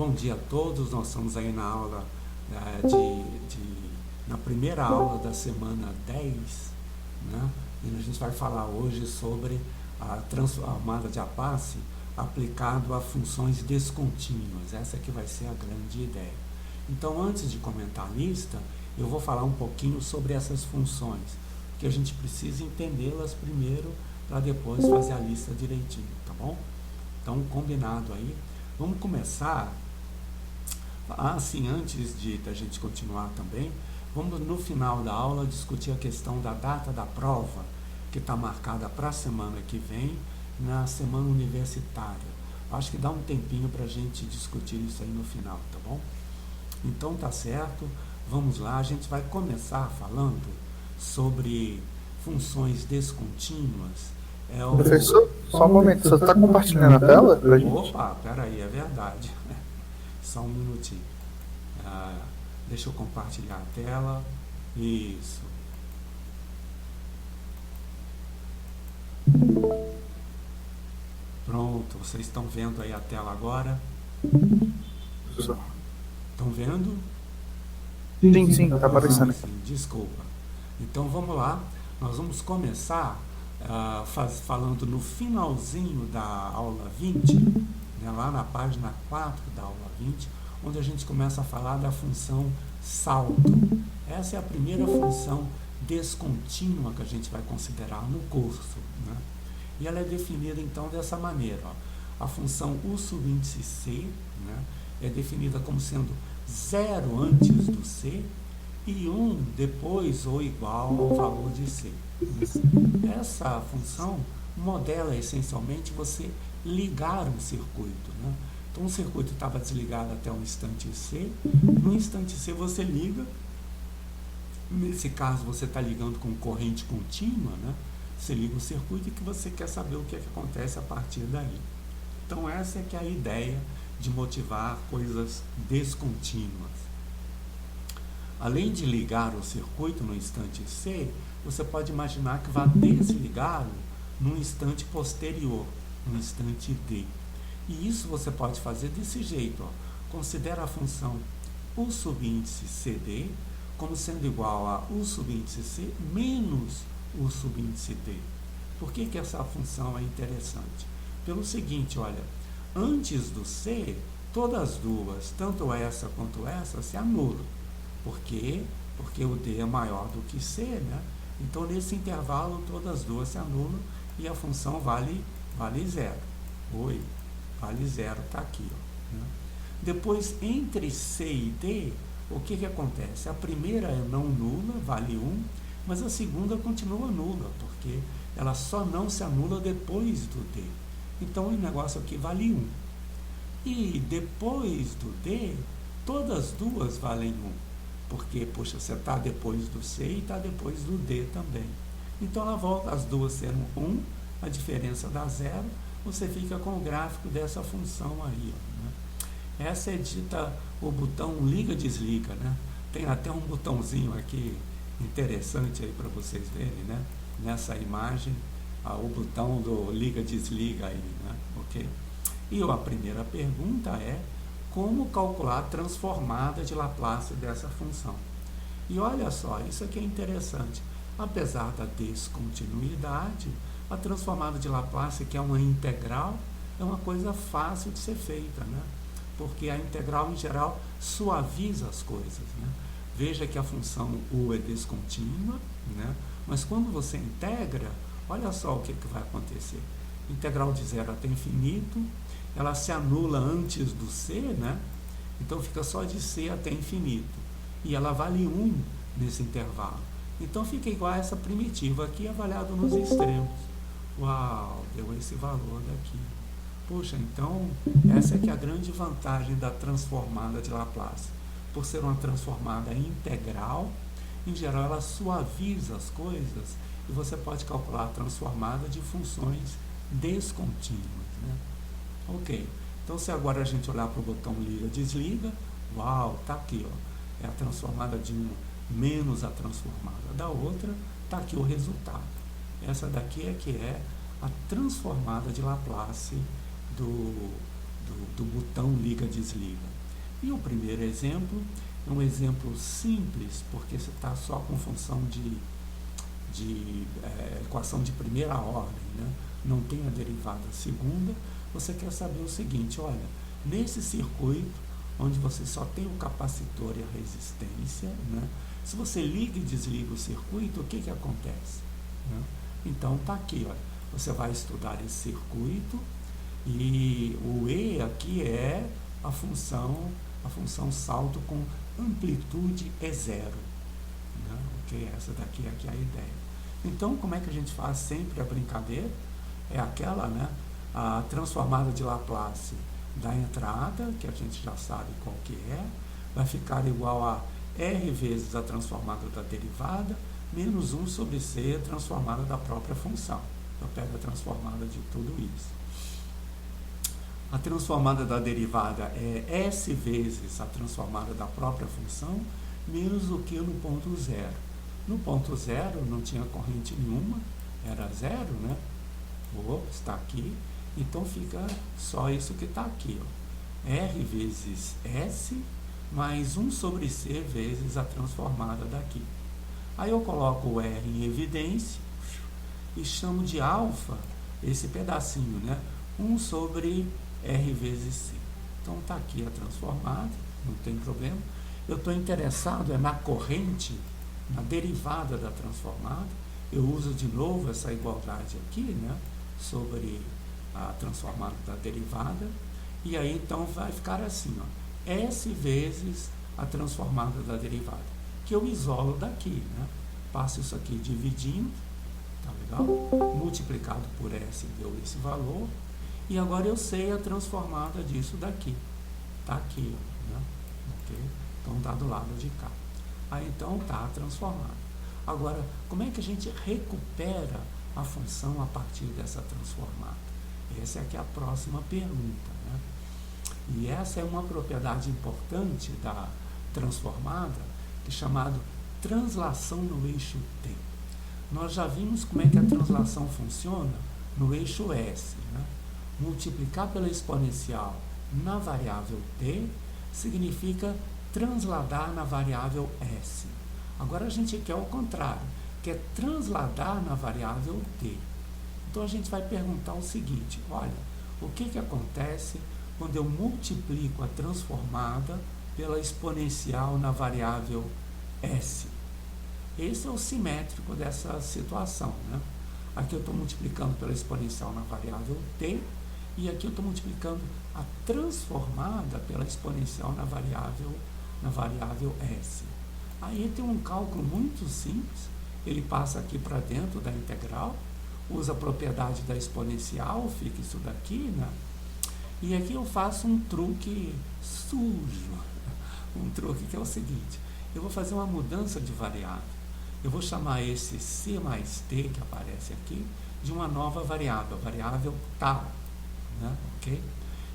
Bom dia a todos, nós estamos aí na aula, na primeira aula da semana 10, né? E a gente vai falar hoje sobre a transformada de Laplace aplicado a funções descontínuas. Essa que vai ser a grande ideia. Então, antes de comentar a lista, eu vou falar um pouquinho sobre essas funções, porque a gente precisa entendê-las primeiro para depois fazer a lista direitinho, tá bom? Então, combinado aí. Vamos começar. Assim, antes da gente continuar também, vamos no final da aula discutir a questão da data da prova, que está marcada para a semana que vem, na semana universitária. Acho que dá um tempinho para a gente discutir isso aí no final, tá bom? Então tá certo, vamos lá, a gente vai começar falando sobre funções descontínuas. Professor, só um momento, você está compartilhando a tela pra gente? Opa, peraí, é verdade. Só um minutinho. Deixa eu compartilhar a tela. Isso. Pronto, vocês estão vendo aí a tela agora? Professor. Estão vendo? Sim, sim, está aparecendo aqui. Sim, desculpa. Então vamos lá. Nós vamos começar falando no finalzinho da aula 20, né, lá na página 4 da aula 20, onde a gente começa a falar da função saldo. Essa é a primeira função descontínua que a gente vai considerar no curso, né? E ela é definida então dessa maneira, ó. A função U subíndice C, né, é definida como sendo 0 antes do C e 1 depois ou igual ao valor de C. Essa função modela essencialmente você ligar um circuito, né? Então o circuito estava desligado até o instante C, no instante C você liga, nesse caso você está ligando com corrente contínua, né? Você liga o circuito e que você quer saber o que é que acontece a partir daí. Então essa é que é a ideia de motivar coisas descontínuas. Além de ligar o circuito no instante C, você pode imaginar que vai desligá-lo no instante posterior, no instante D. E isso você pode fazer desse jeito, ó. Considera a função U subíndice CD como sendo igual a U subíndice C menos U subíndice D. Por que essa função é interessante? Pelo seguinte, olha, antes do C, todas as duas, tanto essa quanto essa, se anulam. Por quê? Porque o D é maior do que C, né? Então, nesse intervalo, todas as duas se anulam e a função vale zero. Vale zero, está aqui, ó, né? Depois, entre C e D, o que acontece? A primeira é não nula, vale 1, mas a segunda continua nula, porque ela só não se anula depois do D. Então, o negócio aqui vale 1. E depois do D, todas as duas valem 1. Porque, poxa, você está depois do C e está depois do D também. Então, ela volta as duas sendo 1, a diferença dá 0, você fica com o gráfico dessa função aí, ó, né? Essa é dita o botão liga-desliga, né? Tem até um botãozinho aqui interessante aí para vocês verem, né? Nessa imagem, o botão do liga-desliga aí, né? Ok? E a primeira pergunta é: como calcular a transformada de Laplace dessa função? E olha só, isso aqui é interessante. Apesar da descontinuidade, a transformada de Laplace, que é uma integral, é uma coisa fácil de ser feita, né? Porque a integral, em geral, suaviza as coisas, né? Veja que a função U é descontínua, né? Mas quando você integra, olha só o que vai acontecer. Integral de 0 até infinito, ela se anula antes do C, né? Então fica só de C até infinito. E ela vale 1 nesse intervalo. Então fica igual a essa primitiva aqui, avaliado nos extremos. Uau, deu esse valor daqui. Poxa, então essa é que é a grande vantagem da transformada de Laplace. Por ser uma transformada integral, em geral ela suaviza as coisas e você pode calcular a transformada de funções descontínuas, né? Ok, então se agora a gente olhar para o botão liga-desliga, uau, está aqui, ó, é a transformada de uma menos a transformada da outra, está aqui o resultado. Essa daqui é que é a transformada de Laplace do botão liga-desliga. E o primeiro exemplo é um exemplo simples, porque você está só com função de equação de primeira ordem, né? Não tem a derivada segunda. Você quer saber o seguinte: olha, nesse circuito onde você só tem o capacitor e a resistência, né? Se você liga e desliga o circuito, o que acontece? Né? Então está aqui, olha, você vai estudar esse circuito e o E aqui é a função salto com amplitude é zero. Né? Ok? Essa daqui aqui é a ideia. Então, como é que a gente faz sempre a brincadeira? É aquela, né? A transformada de Laplace da entrada, que a gente já sabe qual que é, vai ficar igual a R vezes a transformada da derivada, menos 1 sobre C, a transformada da própria função. Eu pego a transformada de tudo isso. A transformada da derivada é S vezes a transformada da própria função, menos o que no ponto zero. No ponto zero não tinha corrente nenhuma, era zero, né? Está aqui. Então fica só isso que está aqui, ó. R vezes S mais 1 sobre C vezes a transformada daqui. Aí eu coloco o R em evidência e chamo de alfa esse pedacinho, né? 1 sobre R vezes C. Então está aqui a transformada, não tem problema. Eu estou interessado na corrente, na derivada da transformada. Eu uso de novo essa igualdade aqui, né? Sobre a transformada da derivada, e aí então vai ficar assim, ó, S vezes a transformada da derivada, que eu isolo daqui, né? Passo isso aqui dividindo, tá legal? Multiplicado por S deu esse valor, e agora eu sei a transformada disso daqui, tá aqui, ó, né? Ok? Então tá do lado de cá. Aí então tá transformada. Agora, como é que a gente recupera a função a partir dessa transformada? Essa é que é a próxima pergunta, né? E essa é uma propriedade importante da transformada, que é chamada translação no eixo T. Nós já vimos como é que a translação funciona no eixo S, né? Multiplicar pela exponencial na variável T significa transladar na variável S. Agora a gente quer o contrário, quer transladar na variável T. Então a gente vai perguntar o seguinte: olha, o que acontece quando eu multiplico a transformada pela exponencial na variável S? Esse é o simétrico dessa situação, né? Aqui eu estou multiplicando pela exponencial na variável T, e aqui eu estou multiplicando a transformada pela exponencial na variável S. Aí tem um cálculo muito simples, ele passa aqui para dentro da integral, usa a propriedade da exponencial, fica isso daqui, né? E aqui eu faço um truque sujo, um truque que é o seguinte: eu vou fazer uma mudança de variável. Eu vou chamar esse C mais T, que aparece aqui, de uma nova variável, a variável tal, né? Ok?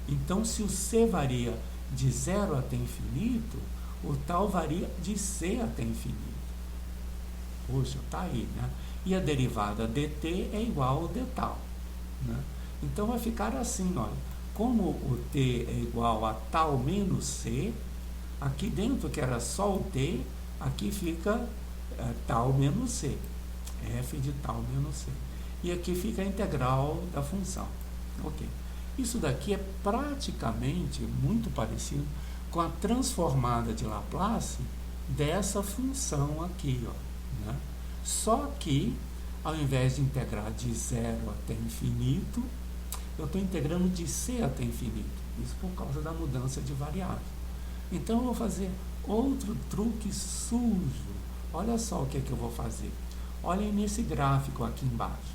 Então, se o C varia de 0 até infinito, o tal varia de C até infinito. Puxa, está aí, né? E a derivada dt é igual ao d tal, né? Então vai ficar assim, olha, como o t é igual a tal menos c, aqui dentro que era só o t, aqui fica tal menos c, f de tal menos c. E aqui fica a integral da função. Ok. Isso daqui é praticamente muito parecido com a transformada de Laplace dessa função aqui, ó, né? Só que, ao invés de integrar de 0 até infinito, eu estou integrando de C até infinito. Isso por causa da mudança de variável. Então, eu vou fazer outro truque sujo. Olha só o que é que eu vou fazer. Olhem nesse gráfico aqui embaixo.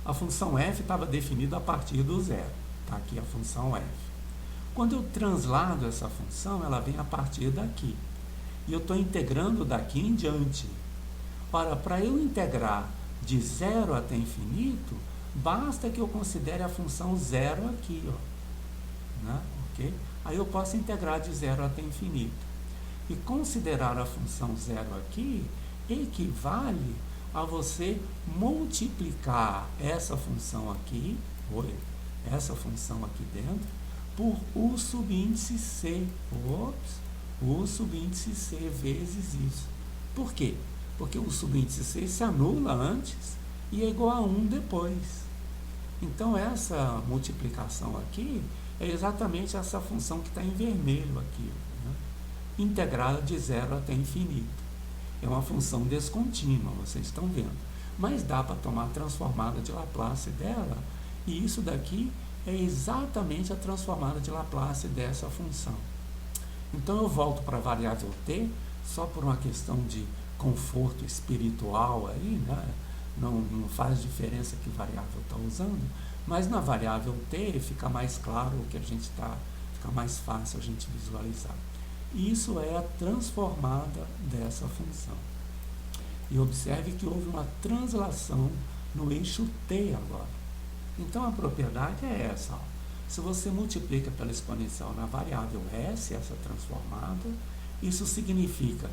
A função f estava definida a partir do zero. Está aqui a função f. Quando eu translado essa função, ela vem a partir daqui. E eu estou integrando daqui em diante. Ora, para eu integrar de 0 até infinito, basta que eu considere a função zero aqui, ó, né? Ok? Aí eu posso integrar de 0 até infinito. E considerar a função zero aqui equivale a você multiplicar essa função aqui, essa função aqui dentro, por U subíndice C. U subíndice C vezes isso. Por quê? Porque o subíndice C se anula antes e é igual a 1 depois. Então, essa multiplicação aqui é exatamente essa função que está em vermelho aqui, né? Integrada de 0 até infinito. É uma função descontínua, vocês estão vendo. Mas dá para tomar a transformada de Laplace dela, e isso daqui é exatamente a transformada de Laplace dessa função. Então eu volto para a variável t, só por uma questão de conforto espiritual aí, né? Não faz diferença que variável está usando, mas na variável t fica mais claro o que a gente fica mais fácil a gente visualizar. Isso é a transformada dessa função. E observe que houve uma translação no eixo t agora. Então a propriedade é essa, ó. Se você multiplica pela exponencial na variável s, essa transformada, isso significa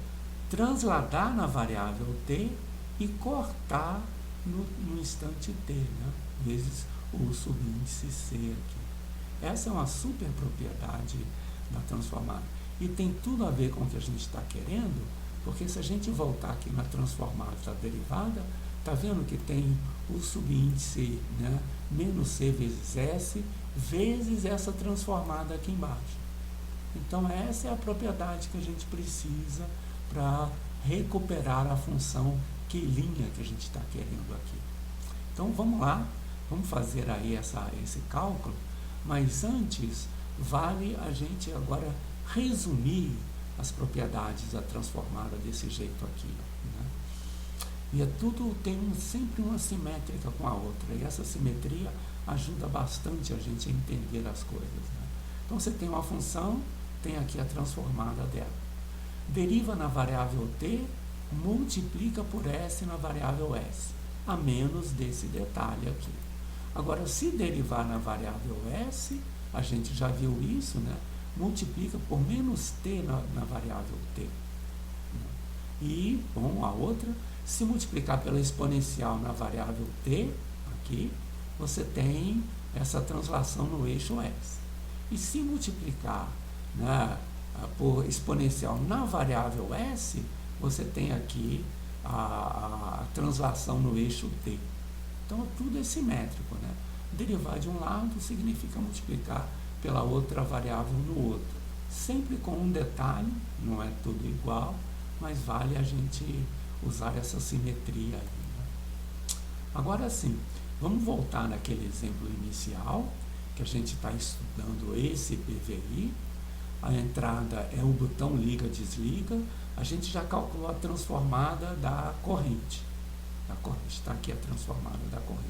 transladar na variável t e cortar no instante t, né? Vezes o subíndice c aqui. Essa é uma super propriedade da transformada. E tem tudo a ver com o que a gente está querendo, porque se a gente voltar aqui na transformada da derivada, está vendo que tem o subíndice, né, menos c vezes s, vezes essa transformada aqui embaixo. Então, essa é a propriedade que a gente precisa para recuperar a função q' que a gente está querendo aqui. Então, vamos lá, vamos fazer aí esse cálculo, mas antes, vale a gente agora resumir as propriedades da transformada desse jeito aqui, né? E tudo tem sempre uma simétrica com a outra, e essa simetria ajuda bastante a gente a entender as coisas, né? Então você tem uma função, tem aqui a transformada dela. Deriva na variável t, multiplica por s na variável s, a menos desse detalhe aqui. Agora, se derivar na variável s, a gente já viu isso, né? Multiplica por menos t na variável t. E, bom, a outra, se multiplicar pela exponencial na variável t, aqui, você tem essa translação no eixo s. E se multiplicar, né, por exponencial na variável s, você tem aqui a translação no eixo t. Então, tudo é simétrico, né? Derivar de um lado significa multiplicar pela outra variável no outro. Sempre com um detalhe, não é tudo igual, mas vale a gente usar essa simetria aí, né? Agora sim, vamos voltar naquele exemplo inicial, que a gente está estudando esse PVI. A entrada é o botão liga-desliga. A gente já calculou a transformada da corrente. Está aqui a transformada da corrente.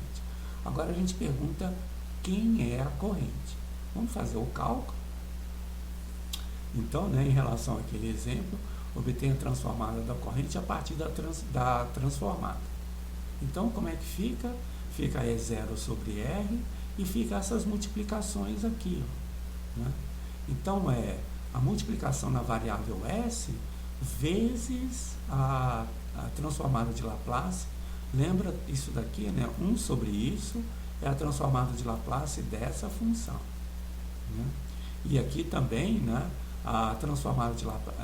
Agora a gente pergunta quem é a corrente. Vamos fazer o cálculo. Então, né, em relação àquele exemplo, obtém a transformada da corrente a partir da transformada. Então, como é que fica? Fica E0 sobre R e fica essas multiplicações aqui, ó, né? Então, é a multiplicação na variável S vezes a transformada de Laplace. Lembra isso daqui, né? 1 sobre isso é a transformada de Laplace dessa função, né? E aqui também, né, a transformada de Laplace,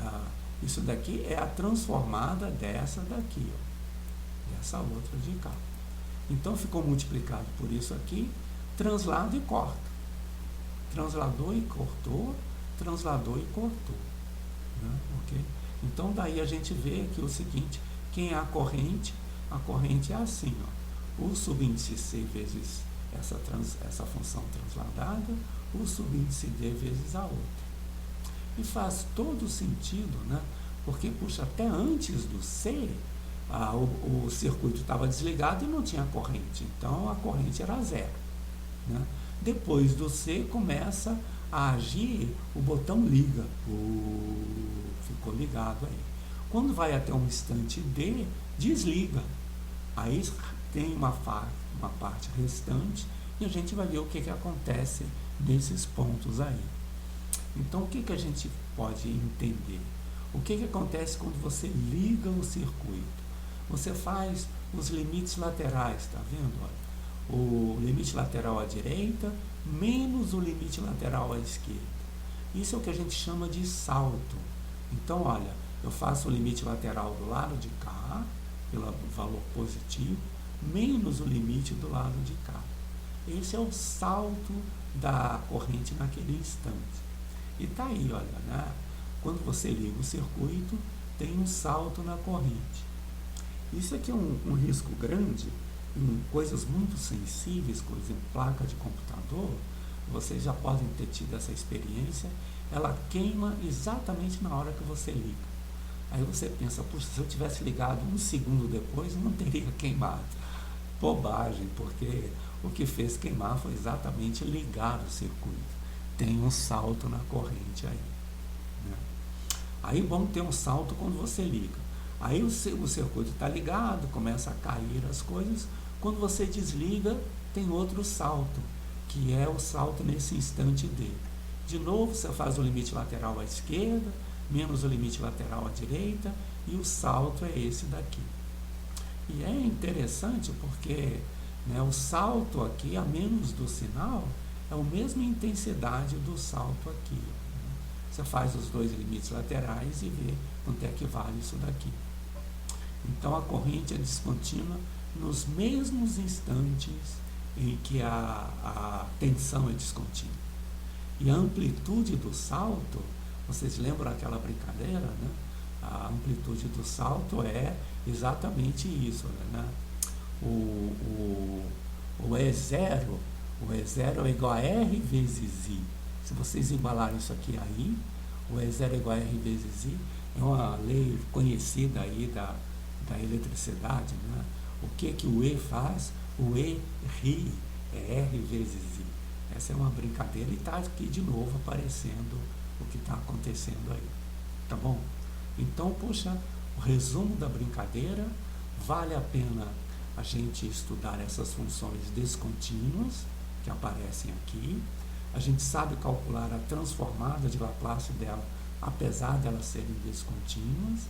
isso daqui é a transformada dessa daqui, ó, dessa outra de cá. Então ficou multiplicado por isso aqui, translado e corta. Transladou e cortou, transladou e cortou, né? Ok? Então daí a gente vê aqui o seguinte, quem é a corrente? A corrente é assim, ó, o subíndice C vezes essa função transladada, o subíndice D vezes a outra. E faz todo sentido, né? Porque, puxa, até antes do C, o circuito estava desligado e não tinha corrente, então a corrente era zero, né? Depois do C começa a agir o botão liga, ficou ligado aí. Quando vai até um instante D, desliga, aí tem uma parte restante e a gente vai ver o que acontece nesses pontos aí. Então, o que a gente pode entender? O que acontece quando você liga o circuito? Você faz os limites laterais, tá vendo? Olha, o limite lateral à direita menos o limite lateral à esquerda. Isso é o que a gente chama de salto. Então, olha, eu faço o limite lateral do lado de cá, pelo valor positivo, menos o limite do lado de cá. Esse é o salto da corrente naquele instante. E está aí, olha, né? Quando você liga o circuito, tem um salto na corrente. Isso aqui é um risco grande em coisas muito sensíveis, por exemplo, placa de computador. Vocês já podem ter tido essa experiência. Ela queima exatamente na hora que você liga. Aí você pensa, puxa, se eu tivesse ligado 1 segundo depois, não teria queimado. Bobagem, porque o que fez queimar foi exatamente ligar o circuito. Tem um salto na corrente aí, né? Aí vamos ter um salto quando você liga. Aí o circuito está ligado, começa a cair as coisas. Quando você desliga, tem outro salto, que é o salto nesse instante D. De novo, você faz o limite lateral à esquerda, menos o limite lateral à direita, e o salto é esse daqui. E é interessante porque, né, o salto aqui, a menos do sinal, é a mesma intensidade do salto aqui, né? Você faz os dois limites laterais e vê quanto é que vale isso daqui. Então a corrente é descontínua nos mesmos instantes em que a tensão é descontínua. E a amplitude do salto, vocês lembram aquela brincadeira, né? A amplitude do salto é exatamente isso, né? O E0, o E0 é igual a R vezes I. Se vocês igualarem isso aqui aí, o E0 é igual a R vezes I, é uma lei conhecida aí da eletricidade, né? O que o E faz? O E ri, é R vezes I. Essa é uma brincadeira e está aqui de novo aparecendo o que está acontecendo aí, tá bom? Então, puxa, o resumo da brincadeira, vale a pena a gente estudar essas funções descontínuas que aparecem aqui. A gente sabe calcular a transformada de Laplace dela, apesar de elas serem descontínuas,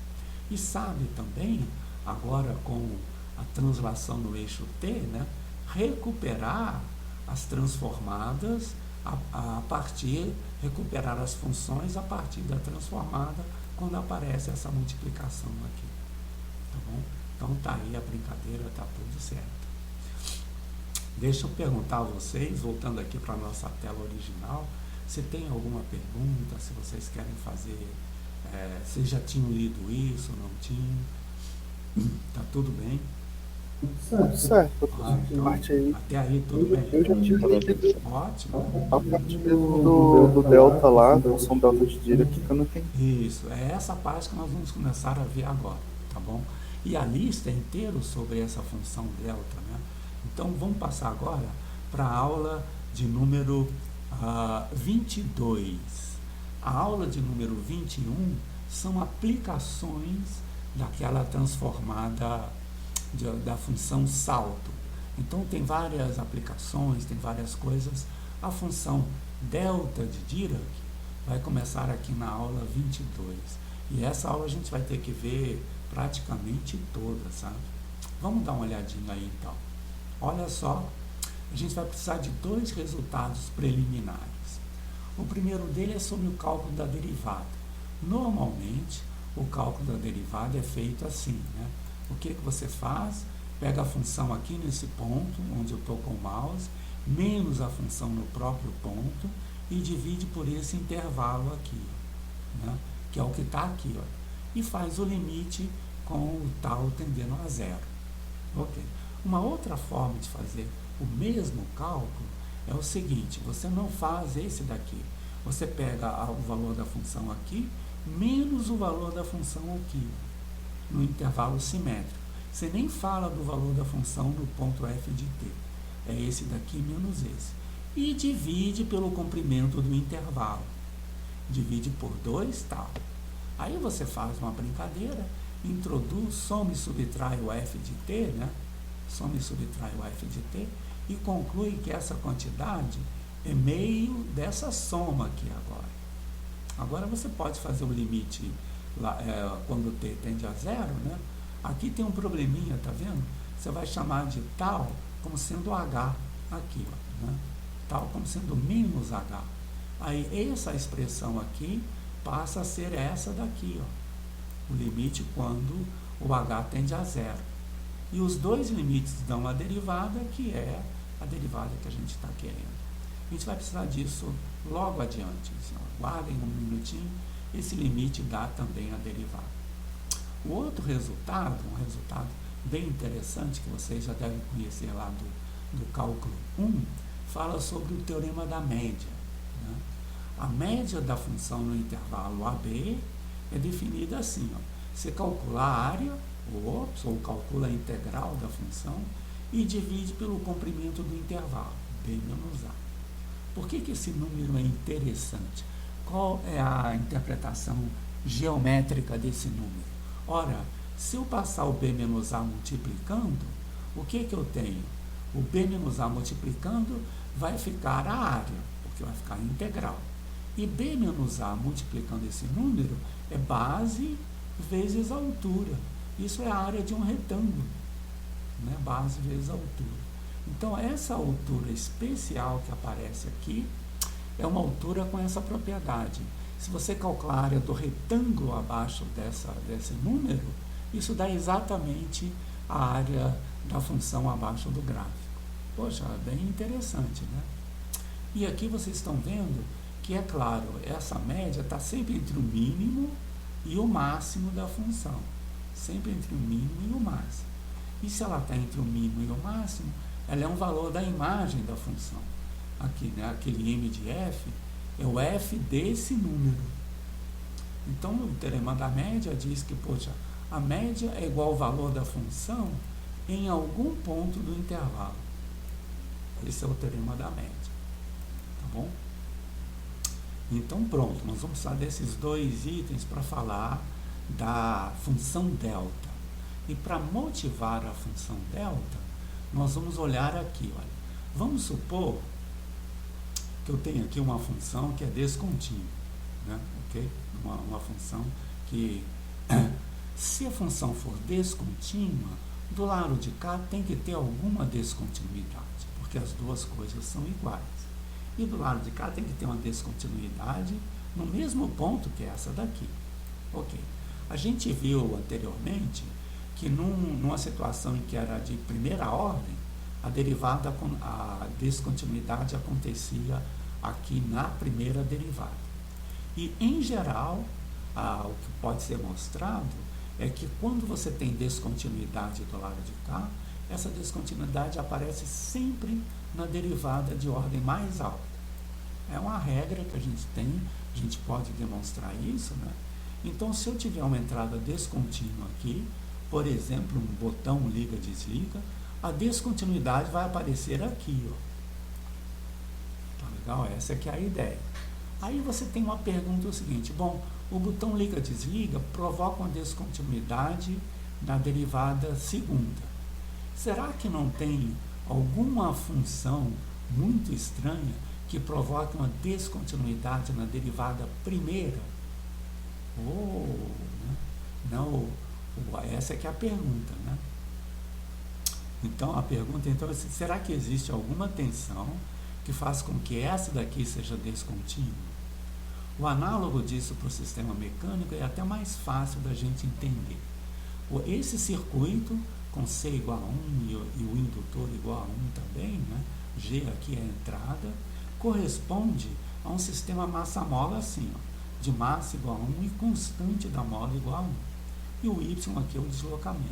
e sabe também, agora com a translação no eixo T, né, recuperar as transformadas a partir, recuperar as funções a partir da transformada quando aparece essa multiplicação aqui, tá bom? Então tá aí a brincadeira, tá tudo certo. Deixa eu perguntar a vocês, voltando aqui para a nossa tela original, se tem alguma pergunta, se vocês querem fazer, vocês já tinham lido isso, não tinham? Tá tudo bem? Certo. Então, Parte aí. até aí tudo bem? Eu já tive lido Ótimo. a parte mesmo do delta lá, da função delta de Dirac, que eu não entendi. Isso, é essa parte que nós vamos começar a ver agora, tá bom? E a lista é inteira sobre essa função delta, né? Então vamos passar agora para a aula de número 22. A aula de número 21 são aplicações daquela transformada da função salto. Então tem várias aplicações, tem várias coisas. A função delta de Dirac vai começar aqui na aula 22. E essa aula a gente vai ter que ver praticamente toda, sabe? Vamos dar uma olhadinha aí então. Olha só, a gente vai precisar de 2 resultados preliminares. O primeiro dele é sobre o cálculo da derivada. Normalmente, o cálculo da derivada é feito assim, né? O que você faz? Pega a função aqui nesse ponto, onde eu estou com o mouse, menos a função no próprio ponto, e divide por esse intervalo aqui, né? Que é o que está aqui, ó, e faz o limite com o tal tendendo a zero. Ok. Uma outra forma de fazer o mesmo cálculo é o seguinte: você não faz esse daqui, você pega o valor da função aqui, menos o valor da função aqui, no intervalo simétrico. Você nem fala do valor da função no ponto f de t. É esse daqui menos esse. E divide pelo comprimento do intervalo. Divide por 2, tal. Aí você faz uma brincadeira, introduz, soma e subtrai o f de t, né? Soma e subtrai o f de t, e conclui que essa quantidade é meio dessa soma aqui agora. Agora você pode fazer o limite lá, quando t tende a zero, né? Aqui tem um probleminha, tá vendo? Você vai chamar de tal como sendo h aqui, ó, né? tal como sendo menos h. Aí essa expressão aqui passa a ser essa daqui, ó, o limite quando o h tende a zero. E os dois limites dão a derivada, que é a derivada que a gente está querendo. A gente vai precisar disso logo adiante. Aguardem um minutinho, esse limite dá também a derivada. O outro resultado, um resultado bem interessante, que vocês já devem conhecer lá do cálculo 1, fala sobre o teorema da média, né? A média da função no intervalo AB é definida assim, ó. Você calcula a área, ou calcula a integral da função, e divide pelo comprimento do intervalo, B menos A. Por que esse número é interessante? Qual é a interpretação geométrica desse número? Ora, se eu passar o B menos A multiplicando, o que eu tenho? O B menos A multiplicando vai ficar a área, porque vai ficar integral. E B menos A multiplicando esse número é base vezes a altura. Isso é a área de um retângulo, né? Base vezes a altura. Então, essa altura especial que aparece aqui é uma altura com essa propriedade. Se você calcular a área do retângulo abaixo desse número, isso dá exatamente a área da função abaixo do gráfico. Poxa, bem interessante, né? E aqui vocês estão vendo que, é claro, essa média está sempre entre o mínimo e o máximo da função. Sempre entre o mínimo e o máximo. E se ela está entre o mínimo e o máximo, ela é um valor da imagem da função. Aqui, né, aquele m de f é o f desse número. Então, o teorema da média diz que, poxa, a média é igual ao valor da função em algum ponto do intervalo. Esse é o teorema da média. Tá bom? Então, pronto, nós vamos precisar desses dois itens para falar da função delta. E para motivar a função delta, nós vamos olhar aqui, olha. Vamos supor que eu tenho aqui uma função que é descontínua, né? Ok? Uma função que, se a função for descontínua, do lado de cá tem que ter alguma descontinuidade, porque as duas coisas são iguais. E do lado de cá tem que ter uma descontinuidade no mesmo ponto que essa daqui. Ok. A gente viu anteriormente que numa situação em que era de primeira ordem, a descontinuidade acontecia aqui na primeira derivada. E, em geral, o que pode ser mostrado é que quando você tem descontinuidade do lado de cá, essa descontinuidade aparece sempre na derivada de ordem mais alta. É uma regra que a gente tem, a gente pode demonstrar isso, né? Então, se eu tiver uma entrada descontínua aqui, por exemplo, um botão liga-desliga, a descontinuidade vai aparecer aqui, ó. Tá legal? Essa aqui é a ideia. Aí você tem uma pergunta o seguinte, bom, o botão liga-desliga provoca uma descontinuidade na derivada segunda. Será que não tem alguma função muito estranha que provoque uma descontinuidade na derivada primeira? Né? Não, essa é que é a pergunta, né? Então, a pergunta é, será que existe alguma tensão que faz com que essa daqui seja descontínua? O análogo disso para o sistema mecânico é até mais fácil da gente entender. Esse circuito, com C igual a 1 e o indutor igual a 1 também, né? G aqui é a entrada, corresponde a um sistema massa-mola assim, ó, de massa igual a 1 e constante da mola igual a 1. E o Y aqui é o deslocamento.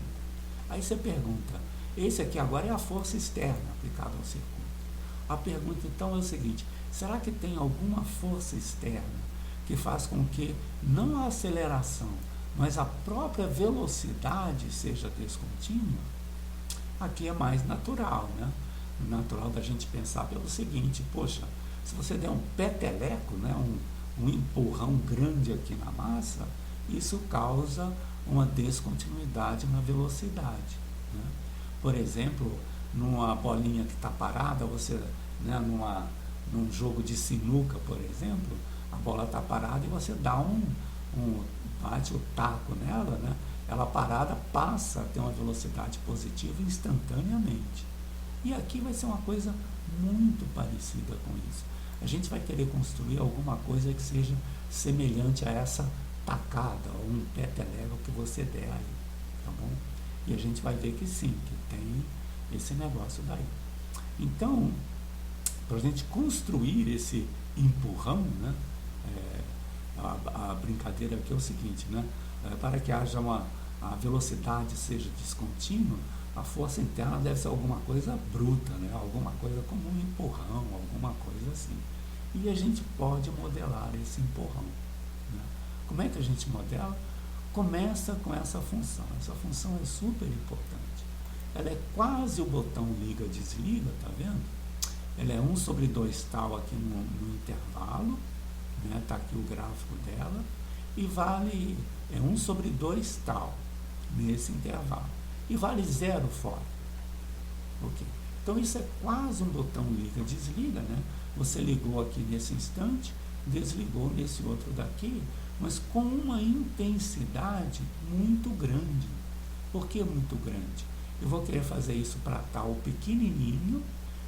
Aí você pergunta, esse aqui agora é a força externa aplicada ao circuito. A pergunta então é o seguinte, será que tem alguma força externa que faz com que não a aceleração, mas a própria velocidade seja descontínua? Aqui é mais natural, né? Natural da gente pensar pelo seguinte, poxa, se você der um peteleco, né, um empurrão grande aqui na massa, isso causa uma descontinuidade na velocidade, né? Por exemplo, numa bolinha que está parada, você, né, num jogo de sinuca, por exemplo, a bola está parada e você dá bate o taco nela, né? Ela parada passa a ter uma velocidade positiva instantaneamente. E aqui vai ser uma coisa muito parecida com isso. A gente vai querer construir alguma coisa que seja semelhante a essa tacada ou um peteleco que você der aí, tá bom? E a gente vai ver que sim, que tem esse negócio daí. Então, para a gente construir esse empurrão, né, a brincadeira aqui é o seguinte, né, para que haja a velocidade seja descontínua, a força interna deve ser alguma coisa bruta, né, alguma coisa como um empurrão, alguma coisa assim. E a gente pode modelar esse empurrão. Né? Como é que a gente modela? Começa com essa função. Essa função é super importante. Ela é quase o botão liga-desliga, tá vendo? Ela é 1 sobre 2 tal aqui no intervalo, né? Tá aqui o gráfico dela, e vale 1 sobre 2 tal nesse intervalo. E vale 0 fora. Ok? Então isso é quase um botão liga-desliga, né? Você ligou aqui nesse instante, desligou nesse outro daqui, mas com uma intensidade muito grande. Por que muito grande? Eu vou querer fazer isso para tal pequenininho,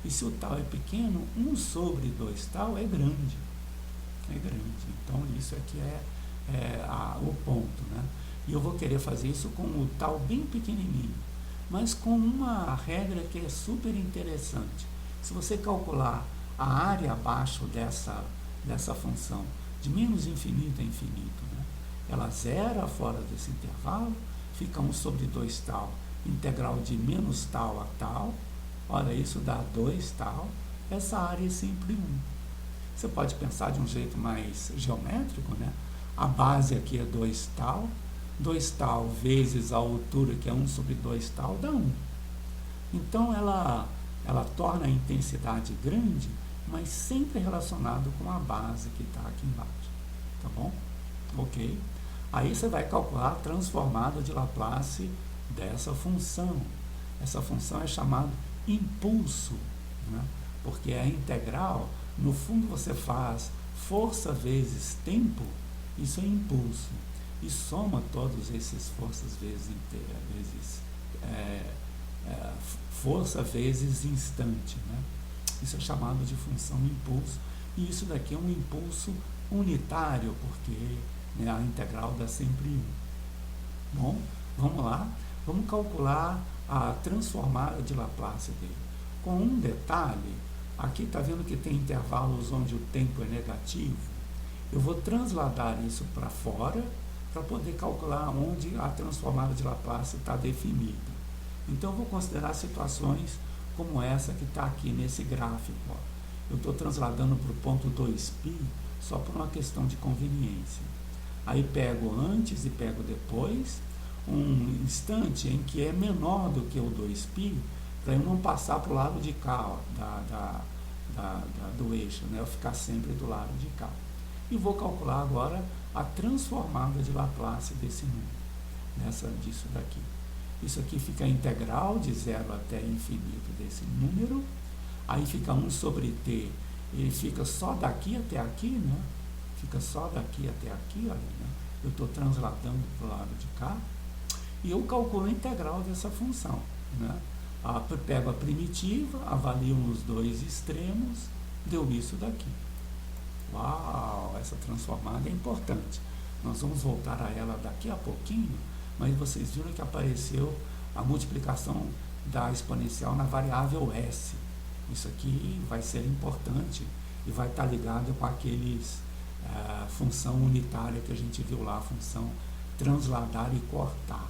e se o tal é pequeno, 1 sobre 2 tal é grande. É grande. Então isso aqui é o ponto, né? E eu vou querer fazer isso com o tal bem pequenininho, mas com uma regra que é super interessante. Se você calcular a área abaixo dessa função, de menos infinito a infinito, né? Ela zera fora desse intervalo, fica 1 sobre 2 tal, integral de menos tal a tal, olha, isso dá 2 tal, essa área é sempre 1. Você pode pensar de um jeito mais geométrico, né? A base aqui é 2 tal vezes a altura, que é 1 sobre 2 tal, dá 1. Então ela torna a intensidade grande, mas sempre relacionado com a base que está aqui embaixo, tá bom? Ok? Aí você vai calcular a transformada de Laplace dessa função. Essa função é chamada impulso, né? Porque a integral, no fundo você faz força vezes tempo, isso é impulso. E soma todos esses forças vezes força vezes instante, né? Isso é chamado de função impulso. E isso daqui é um impulso unitário, porque, né, a integral dá sempre 1. Bom, vamos lá. Vamos calcular a transformada de Laplace dele. Com um detalhe, aqui está vendo que tem intervalos onde o tempo é negativo. Eu vou transladar isso para fora para poder calcular onde a transformada de Laplace está definida. Então, eu vou considerar situações como essa que está aqui nesse gráfico. Ó. Eu estou transladando para o ponto 2π só por uma questão de conveniência. Aí pego antes e pego depois, um instante em que é menor do que o 2π, para eu não passar para o lado de cá, ó, do eixo, né? Eu ficar sempre do lado de cá. E vou calcular agora a transformada de Laplace desse número, disso daqui. Isso aqui fica a integral de 0 até infinito desse número, aí fica 1 sobre t, ele fica só daqui até aqui, né? Fica só daqui até aqui, olha, né? Eu estou transladando para o lado de cá, e eu calculo a integral dessa função, né? Pego a primitiva, avalio nos dois extremos, deu isso daqui. Uau, essa transformada é importante. Nós vamos voltar a ela daqui a pouquinho, mas vocês viram que apareceu a multiplicação da exponencial na variável s. Isso aqui vai ser importante e vai estar ligado com aqueles função unitária que a gente viu lá, a função transladar e cortar.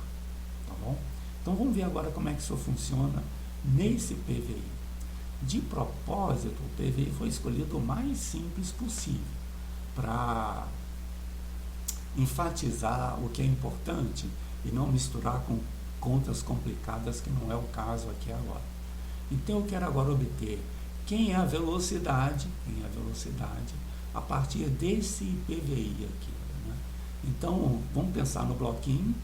Tá bom? Então vamos ver agora como é que isso funciona nesse PVI. De propósito, o PVI foi escolhido o mais simples possível para enfatizar o que é importante e não misturar com contas complicadas, que não é o caso aqui agora. Então eu quero agora obter quem é a velocidade a partir desse PVI aqui, né? Então vamos pensar no bloquinho.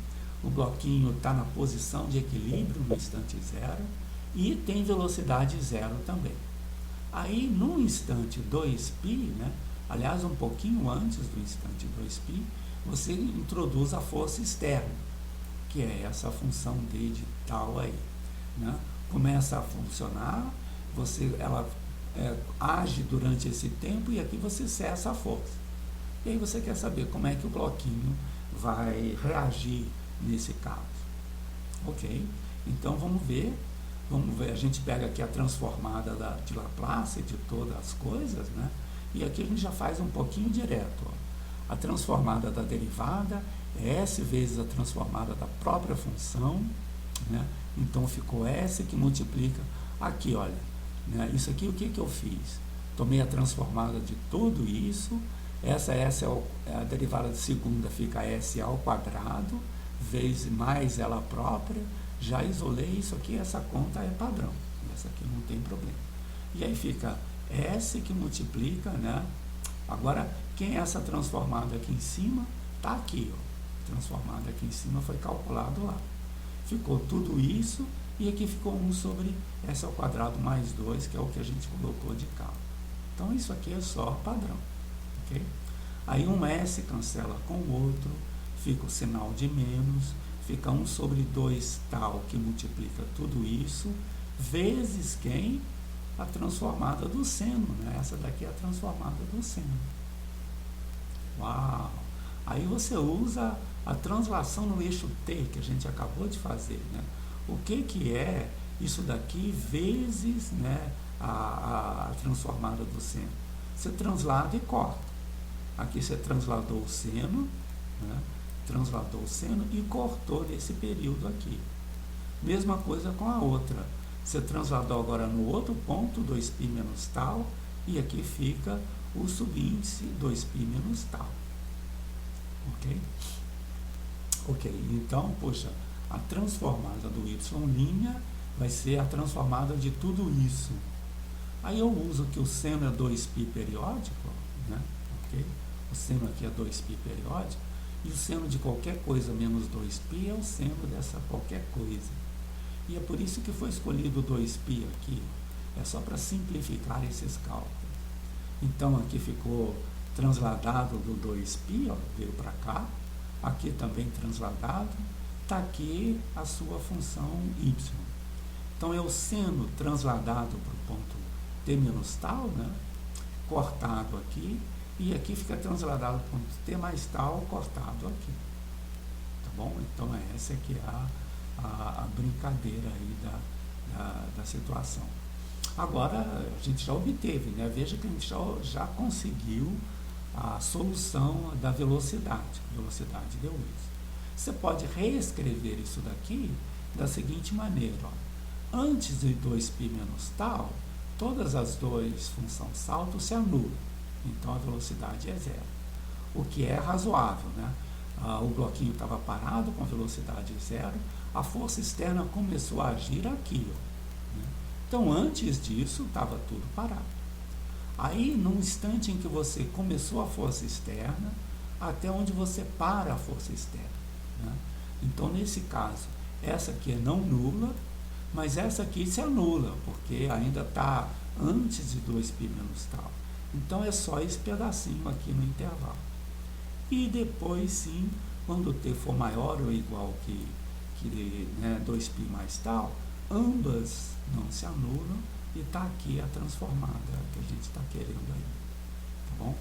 O bloquinho está na posição de equilíbrio no instante zero e tem velocidade zero também. Aí no instante 2π, né, aliás um pouquinho antes do instante 2π, você introduz a força externa, que é essa função d de tal aí, né? começa a funcionar, ela age durante esse tempo e aqui você cessa a força. E aí você quer saber como é que o bloquinho vai reagir nesse caso. Ok? Então vamos ver, a gente pega aqui a transformada de Laplace, de todas as coisas, né? E aqui a gente já faz um pouquinho direto. Ó. A transformada da derivada é S vezes a transformada da própria função, né? Então ficou S que multiplica, aqui olha, né? Isso aqui o que eu fiz? Tomei a transformada de tudo isso, essa S é a derivada de segunda, fica S ao quadrado, vezes mais ela própria, já isolei isso aqui, essa conta é padrão, essa aqui não tem problema. E aí fica S que multiplica, né? Agora, quem é essa transformada aqui em cima? Está aqui, ó. Transformada aqui em cima foi calculado lá. Ficou tudo isso, e aqui ficou 1 sobre S ao quadrado mais 2, que é o que a gente colocou de cá. Então, isso aqui é só padrão, ok? Aí um S cancela com o outro, fica o sinal de menos, fica 1 sobre 2 tal, que multiplica tudo isso, vezes quem? A transformada do seno, né? Essa daqui é a transformada do seno. Uau! Aí você usa a translação no eixo T, que a gente acabou de fazer, né? O que é isso daqui vezes, né, a transformada do seno? Você translada e corta. Aqui você transladou o seno, né? Transladou o seno e cortou nesse período aqui. Mesma coisa com a outra. Você transladou agora no outro ponto, 2π menos tal, e aqui fica o subíndice 2π menos tal. Ok? Ok, então, poxa, a transformada do y' vai ser a transformada de tudo isso. Aí eu uso que o seno é 2π periódico, né? Ok? O seno aqui é 2π periódico, e o seno de qualquer coisa menos 2π é o seno dessa qualquer coisa. E é por isso que foi escolhido o 2π aqui. É só para simplificar esses cálculos. Então, aqui ficou transladado do 2π, ó, veio para cá. Aqui também transladado. Está aqui a sua função y. Então, é o seno transladado para o ponto t menos tal, né? Cortado aqui. E aqui fica transladado para o ponto t mais tal, cortado aqui. Tá bom? Então, essa aqui é a brincadeira aí da situação. Agora, a gente já obteve, né? Veja que a gente já conseguiu a solução da velocidade. Velocidade deu isso. Você pode reescrever isso daqui da seguinte maneira. Ó. Antes de 2π menos tal, todas as duas funções salto se anulam. Então, a velocidade é zero. O que é razoável, né? O bloquinho estava parado com velocidade zero, a força externa começou a agir aqui. Ó, né? Então, antes disso, estava tudo parado. Aí, no instante em que você começou a força externa, até onde você para a força externa. Né? Então, nesse caso, essa aqui é não nula, mas essa aqui se anula, porque ainda está antes de 2π menos tal. Então, é só esse pedacinho aqui no intervalo. E depois, sim, quando o t for maior ou igual que né, 2π mais tal, ambas não se anulam e está aqui a transformada que a gente está querendo aí. Tá bom?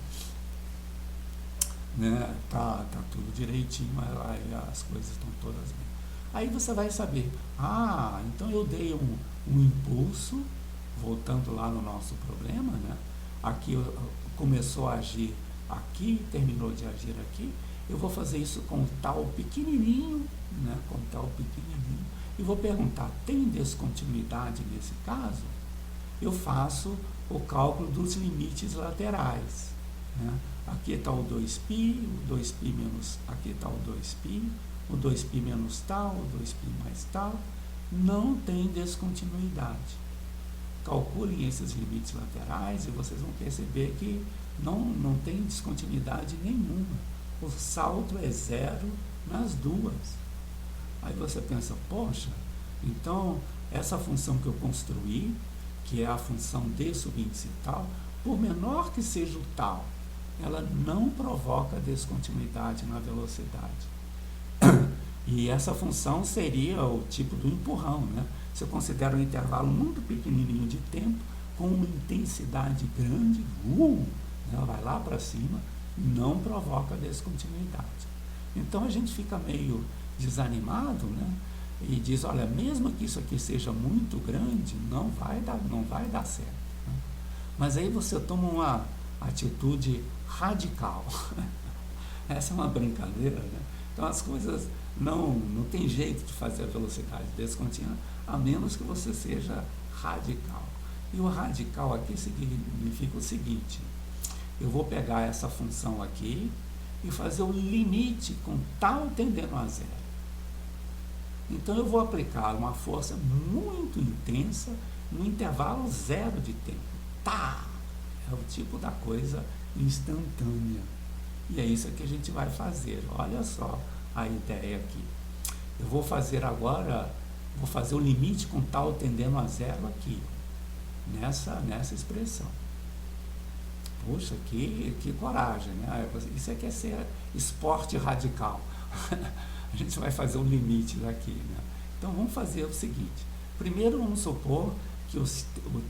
Né? Tá tudo direitinho, as coisas estão todas bem. Aí você vai saber, então eu dei um impulso, voltando lá no nosso problema, né? Aqui começou a agir aqui, terminou de agir aqui, eu vou fazer isso com tal pequenininho, né? Com tal pequenininho, e vou perguntar, tem descontinuidade nesse caso? Eu faço o cálculo dos limites laterais, né? Aqui está o 2π, o 2π menos, aqui está o 2π, o 2π menos tal, o 2π mais tal, não tem descontinuidade. Calculem esses limites laterais e vocês vão perceber que não tem descontinuidade nenhuma. O salto é zero nas duas. Aí você pensa, poxa, então essa função que eu construí, que é a função de subíndice tal, por menor que seja o tal, ela não provoca descontinuidade na velocidade. E essa função seria o tipo do empurrão, né? Você considera um intervalo muito pequenininho de tempo, com uma intensidade grande, ela vai lá para cima, não provoca descontinuidade. Então a gente fica meio desanimado, né? E diz, olha, mesmo que isso aqui seja muito grande, não vai dar certo. Né? Mas aí você toma uma atitude radical. Essa é uma brincadeira, né? Então as coisas não tem jeito de fazer a velocidade descontínua, a menos que você seja radical. E o radical aqui significa o seguinte: eu vou pegar essa função aqui e fazer o limite com tal tendendo a zero. Então eu vou aplicar uma força muito intensa no intervalo zero de tempo. Tá! É o tipo da coisa instantânea. E é isso que a gente vai fazer. Olha só a ideia aqui. Eu vou fazer agora, vou fazer o limite com tal tendendo a zero aqui, nessa expressão. Puxa, que coragem, né? Isso é que é ser esporte radical. A gente vai fazer o limite daqui, né? Então vamos fazer o seguinte. Primeiro vamos supor que o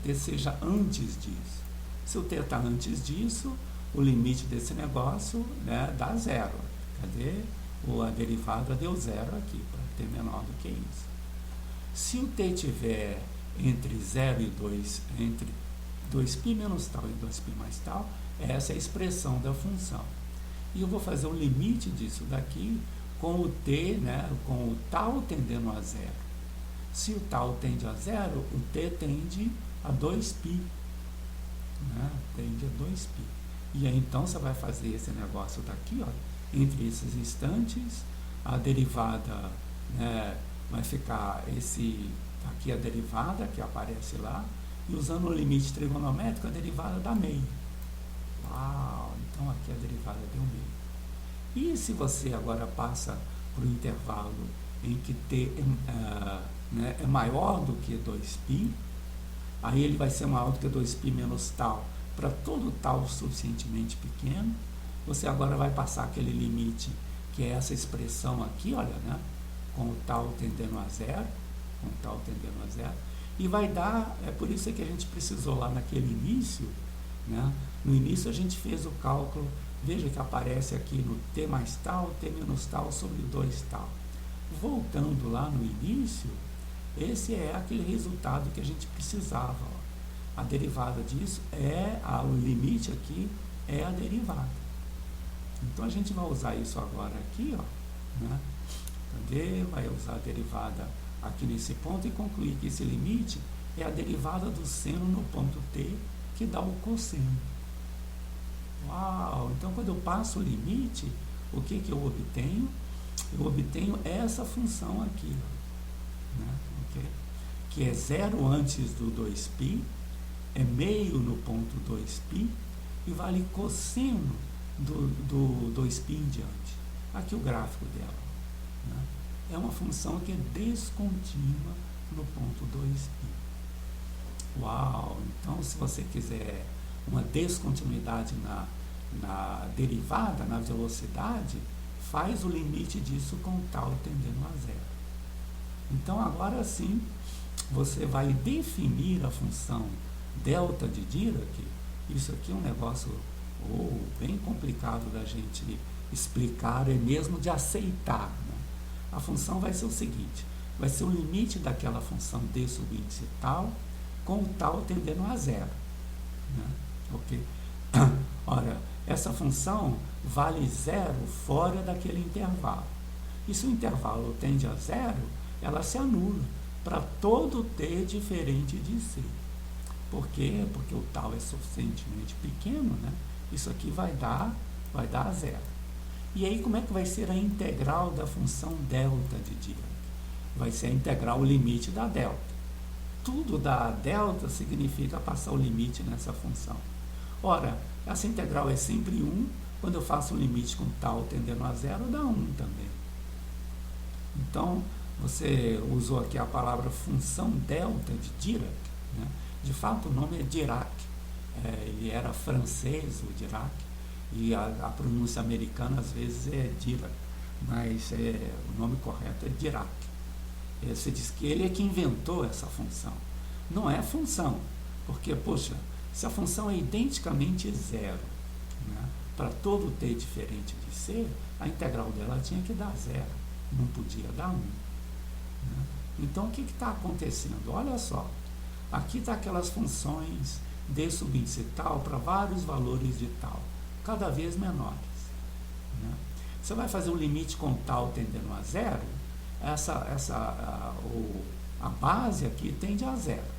t seja antes disso. Se o t está antes disso, o limite desse negócio, né, dá zero. Cadê? A derivada deu zero aqui, para t menor do que isso. Se o t tiver entre 0 e 2, entre 2π menos tal e 2π mais tal, essa é a expressão da função. E eu vou fazer o limite disso daqui com o t, né, com o tal tendendo a zero. Se o tal tende a zero, o t tende a 2π. Né, tende a 2π. E aí então você vai fazer esse negócio daqui, ó, entre esses instantes, a derivada, né, vai ficar aqui a derivada que aparece lá, e usando o limite trigonométrico, a derivada dá meio. Uau! Então aqui a derivada deu meio. E se você agora passa para o intervalo em que t né, é maior do que 2π, aí ele vai ser maior do que 2π menos tal, para todo tal suficientemente pequeno, você agora vai passar aquele limite, que é essa expressão aqui, olha, né, com o tal tendendo a zero, e vai dar, é por isso que a gente precisou lá naquele início, né, no início a gente fez o cálculo, veja que aparece aqui no t mais tal, t menos tal sobre 2 tal. Voltando lá no início, esse é aquele resultado que a gente precisava. Ó. A derivada disso o limite aqui é a derivada. Então a gente vai usar isso agora aqui, ó, né? Cadê? Vai usar a derivada aqui nesse ponto e concluir que esse limite é a derivada do seno no ponto t, que dá o cosseno. Uau! Então quando eu passo o limite, o que eu obtenho? Eu obtenho essa função aqui, ó, né? Okay? Que é zero antes do 2π, é meio no ponto 2π e vale cosseno do 2π em diante. Aqui o gráfico dela. Né? É uma função que é descontínua no ponto 2π. Uau! Então, se você quiser uma descontinuidade na derivada, na velocidade, faz o limite disso com tal tendendo a zero. Então, agora sim, você vai definir a função delta de Dirac. Isso aqui é um negócio bem complicado da gente explicar e mesmo de aceitar. Né? A função vai ser o seguinte, vai ser o limite daquela função d subíndice tal, com o tal tendendo a zero. Né? Ok? Ora, essa função vale zero fora daquele intervalo. E se o intervalo tende a zero, ela se anula para todo t diferente de c. Por quê? Porque o tal é suficientemente pequeno, né? Isso aqui vai dar zero. E aí como é que vai ser a integral da função delta de Dirac? Vai ser a integral limite da delta. Tudo da delta significa passar o limite nessa função. Ora, essa integral é sempre 1, quando eu faço o limite com tal tendendo a zero, dá 1 também. Então, você usou aqui a palavra função delta de Dirac, né? De fato, o nome é Dirac. Ele era francês, o Dirac, e a pronúncia americana às vezes é Dirac, mas o nome correto é Dirac. Você diz que ele é que inventou essa função. Não é função, porque, poxa, se a função é identicamente zero, né, para todo t diferente de c, a integral dela tinha que dar zero, não podia dar 1. Né? Então, o que está acontecendo? Olha só, aqui está aquelas funções d sub índice tal para vários valores de tal, cada vez menores. Né? Você vai fazer um limite com tal tendendo a zero, a base aqui tende a zero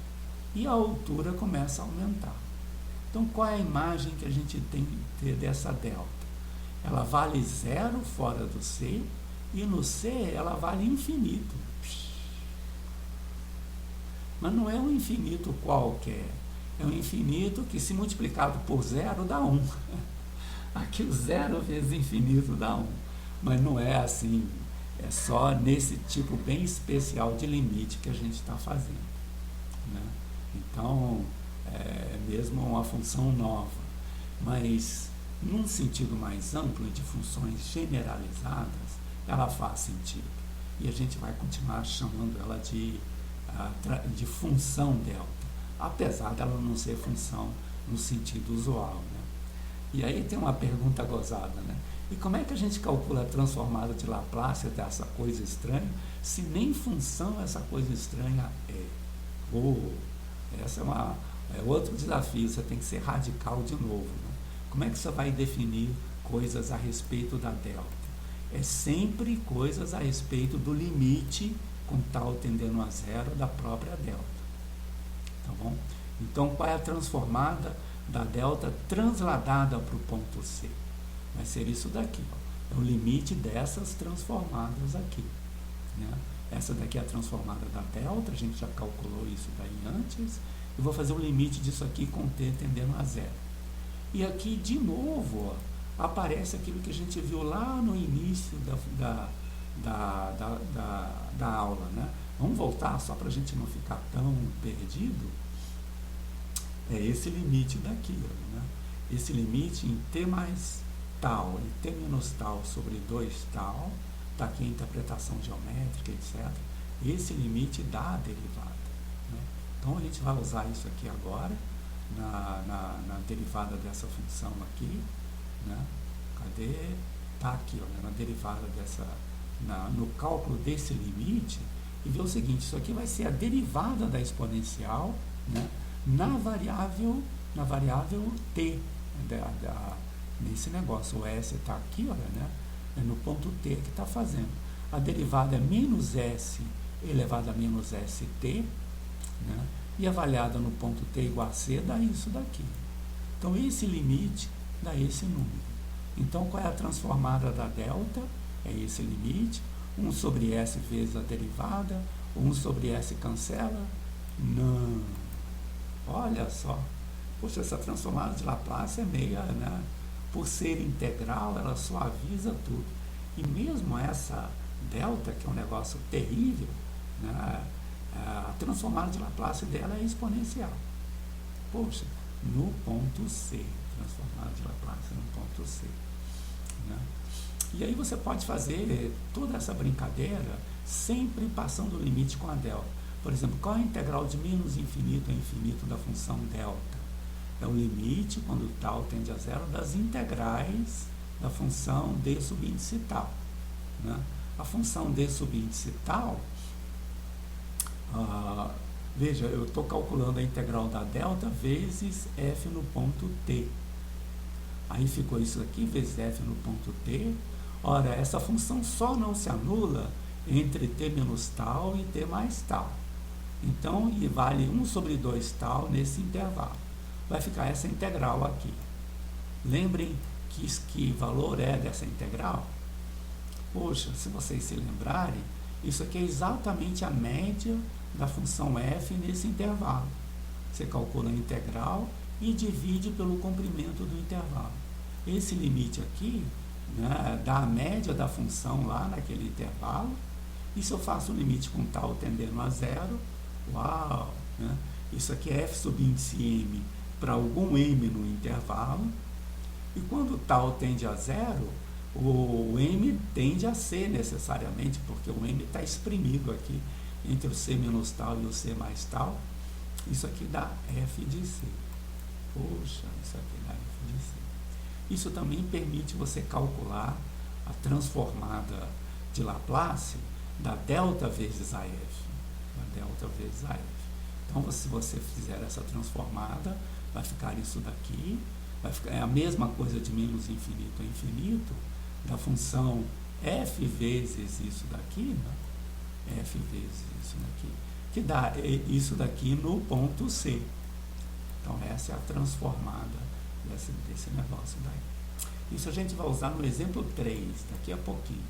e a altura começa a aumentar. Então, qual é a imagem que a gente tem que ter dessa delta? Ela vale zero fora do C e no C ela vale infinito. Mas não é um infinito qualquer, é um infinito que, se multiplicado por zero, dá 1. Aqui o zero vezes infinito dá 1, mas não é assim, é só nesse tipo bem especial de limite que a gente está fazendo. Né? Então, é mesmo uma função nova, mas num sentido mais amplo de funções generalizadas, ela faz sentido. E a gente vai continuar chamando ela de função delta, apesar dela não ser função no sentido usual. Né? E aí tem uma pergunta gozada, né? E como é que a gente calcula a transformada de Laplace dessa coisa estranha, se nem função essa coisa estranha é? Essa é outro desafio, você tem que ser radical de novo. Né? Como é que você vai definir coisas a respeito da delta? É sempre coisas a respeito do limite com tal tendendo a zero da própria delta. Tá bom? Então, qual é a transformada da delta transladada para o ponto C? Vai ser isso daqui. Ó. É o limite dessas transformadas aqui. Né? Essa daqui é a transformada da delta, a gente já calculou isso daí antes. Eu vou fazer o limite disso aqui com t tendendo a zero. E aqui, de novo, ó, aparece aquilo que a gente viu lá no início da aula. Né? Vamos voltar, só para a gente não ficar tão perdido. É esse limite daqui. Né? Esse limite em t mais tal, em t menos tal sobre 2 tal, está aqui a interpretação geométrica, etc. Esse limite da derivada. Né? Então, a gente vai usar isso aqui agora, na derivada dessa função aqui. Né? Cadê? Está aqui, ó, na derivada no cálculo desse limite, e ver o seguinte, isso aqui vai ser a derivada da exponencial, né, na variável t, nesse negócio. O s está aqui, olha, né, no ponto t que está fazendo. A derivada é menos s elevado a menos st, né, e avaliada no ponto t igual a c, dá isso daqui. Então, esse limite dá esse número. Então, qual é a transformada da delta? É esse limite. 1 sobre s vezes a derivada. 1 sobre s cancela? Não. Olha só. Poxa, essa transformada de Laplace é meia, né? Por ser integral, ela suaviza tudo. E mesmo essa delta, que é um negócio terrível, né? A transformada de Laplace dela é exponencial. Poxa, no ponto C. Transformada de Laplace no ponto C. Né? E aí você pode fazer toda essa brincadeira sempre passando o limite com a delta. Por exemplo, qual é a integral de menos infinito a infinito da função delta? É o limite, quando tal tende a zero, das integrais da função d sub índice tal. Né? A função d sub índice tal, veja, eu estou calculando a integral da delta vezes f no ponto t. Aí ficou isso aqui, vezes f no ponto t. Ora, essa função só não se anula entre t menos tal e t mais tal. Então, e vale 1 sobre 2 tal nesse intervalo. Vai ficar essa integral aqui. Lembrem que valor é dessa integral? Poxa, se vocês se lembrarem, isso aqui é exatamente a média da função f nesse intervalo. Você calcula a integral e divide pelo comprimento do intervalo. Esse limite aqui, né, dá a média da função lá naquele intervalo, e se eu faço um limite com tal tendendo a zero, uau! Né, isso aqui é f sub índice m para algum m no intervalo, e quando tal tende a zero, o m tende a c necessariamente, porque o m está exprimido aqui entre o C menos tal e o C mais tal, isso aqui dá F de C. Poxa, isso aqui dá F de C. Isso também permite você calcular a transformada de Laplace da delta vezes AF. Da delta vezes AF. Então, se você fizer essa transformada, vai ficar isso daqui, é a mesma coisa de menos infinito a infinito, da função f vezes isso daqui, né? F vezes isso daqui, que dá isso daqui no ponto C. Então, essa é a transformada desse negócio daí. Isso a gente vai usar no exemplo 3, daqui a pouquinho.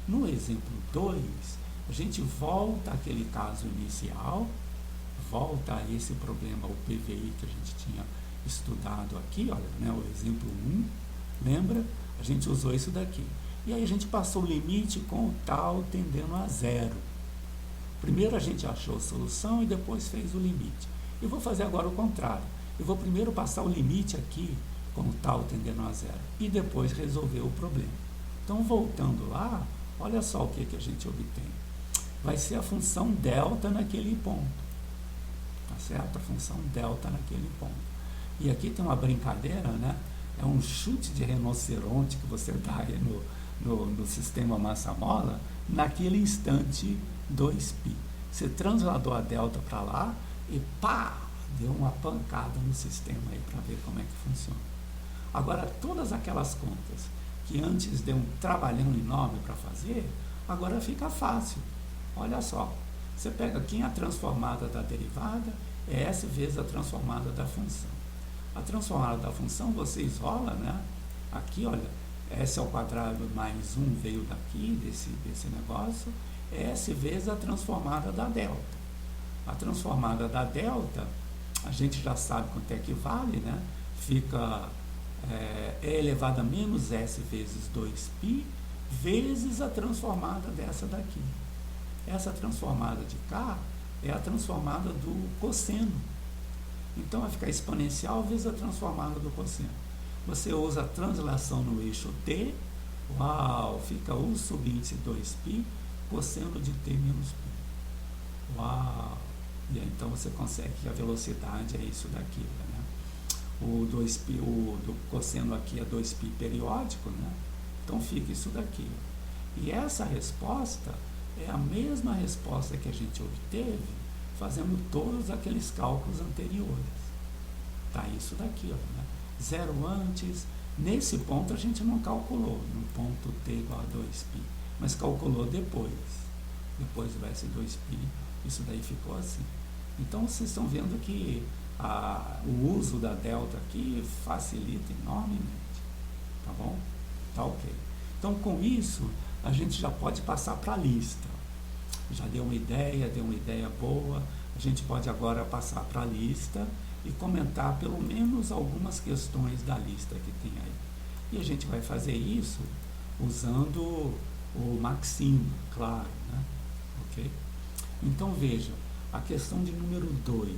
No exemplo 2, a gente volta àquele caso inicial, volta a esse problema, o PVI que a gente tinha estudado aqui, olha, né, o exemplo 1, lembra? A gente usou isso daqui. E aí a gente passou o limite com o tal tendendo a zero. Primeiro a gente achou a solução e depois fez o limite. Eu vou fazer agora o contrário. Eu vou primeiro passar o limite aqui com o tal tendendo a zero e depois resolver o problema. Então, voltando lá, olha só o que a gente obtém. Vai ser a função delta naquele ponto. Tá certo? A função delta naquele ponto. E aqui tem uma brincadeira, né? É um chute de rinoceronte que você dá aí no sistema massa-mola naquele instante 2π. Você transladou a delta para lá e pá, deu uma pancada no sistema aí para ver como é que funciona. Agora, todas aquelas contas que antes deu um trabalhão enorme para fazer, agora fica fácil. Olha só, você pega aqui a transformada da derivada, é S vezes a transformada da função. A transformada da função você isola, né? Aqui, olha, S ao quadrado mais 1 veio daqui, desse negócio, é S vezes a transformada da delta. A transformada da delta, a gente já sabe quanto é que vale, né? Fica E elevado a menos S vezes 2π vezes a transformada dessa daqui. Essa transformada de cá é a transformada do cosseno. Então, vai ficar exponencial vezes a transformada do cosseno. Você usa a translação no eixo t, uau, fica U subíndice 2π, cosseno de t menos π. Uau! E aí, então, você consegue que a velocidade é isso daqui, né? O 2π, o do cosseno aqui é 2π periódico, né? Então, fica isso daqui. E essa resposta é a mesma resposta que a gente obteve fazendo todos aqueles cálculos anteriores. Tá isso daqui, ó, né? Zero antes. Nesse ponto a gente não calculou, no ponto t igual a 2π, mas calculou depois. Depois vai ser 2π, isso daí ficou assim. Então vocês estão vendo que o uso da delta aqui facilita enormemente. Tá bom? Tá ok. Então com isso a gente já pode passar para a lista. Já deu uma ideia boa, a gente pode agora passar para a lista e comentar pelo menos algumas questões da lista que tem aí. E a gente vai fazer isso usando o Maxima, claro, né? Ok? Então veja, a questão de número 2.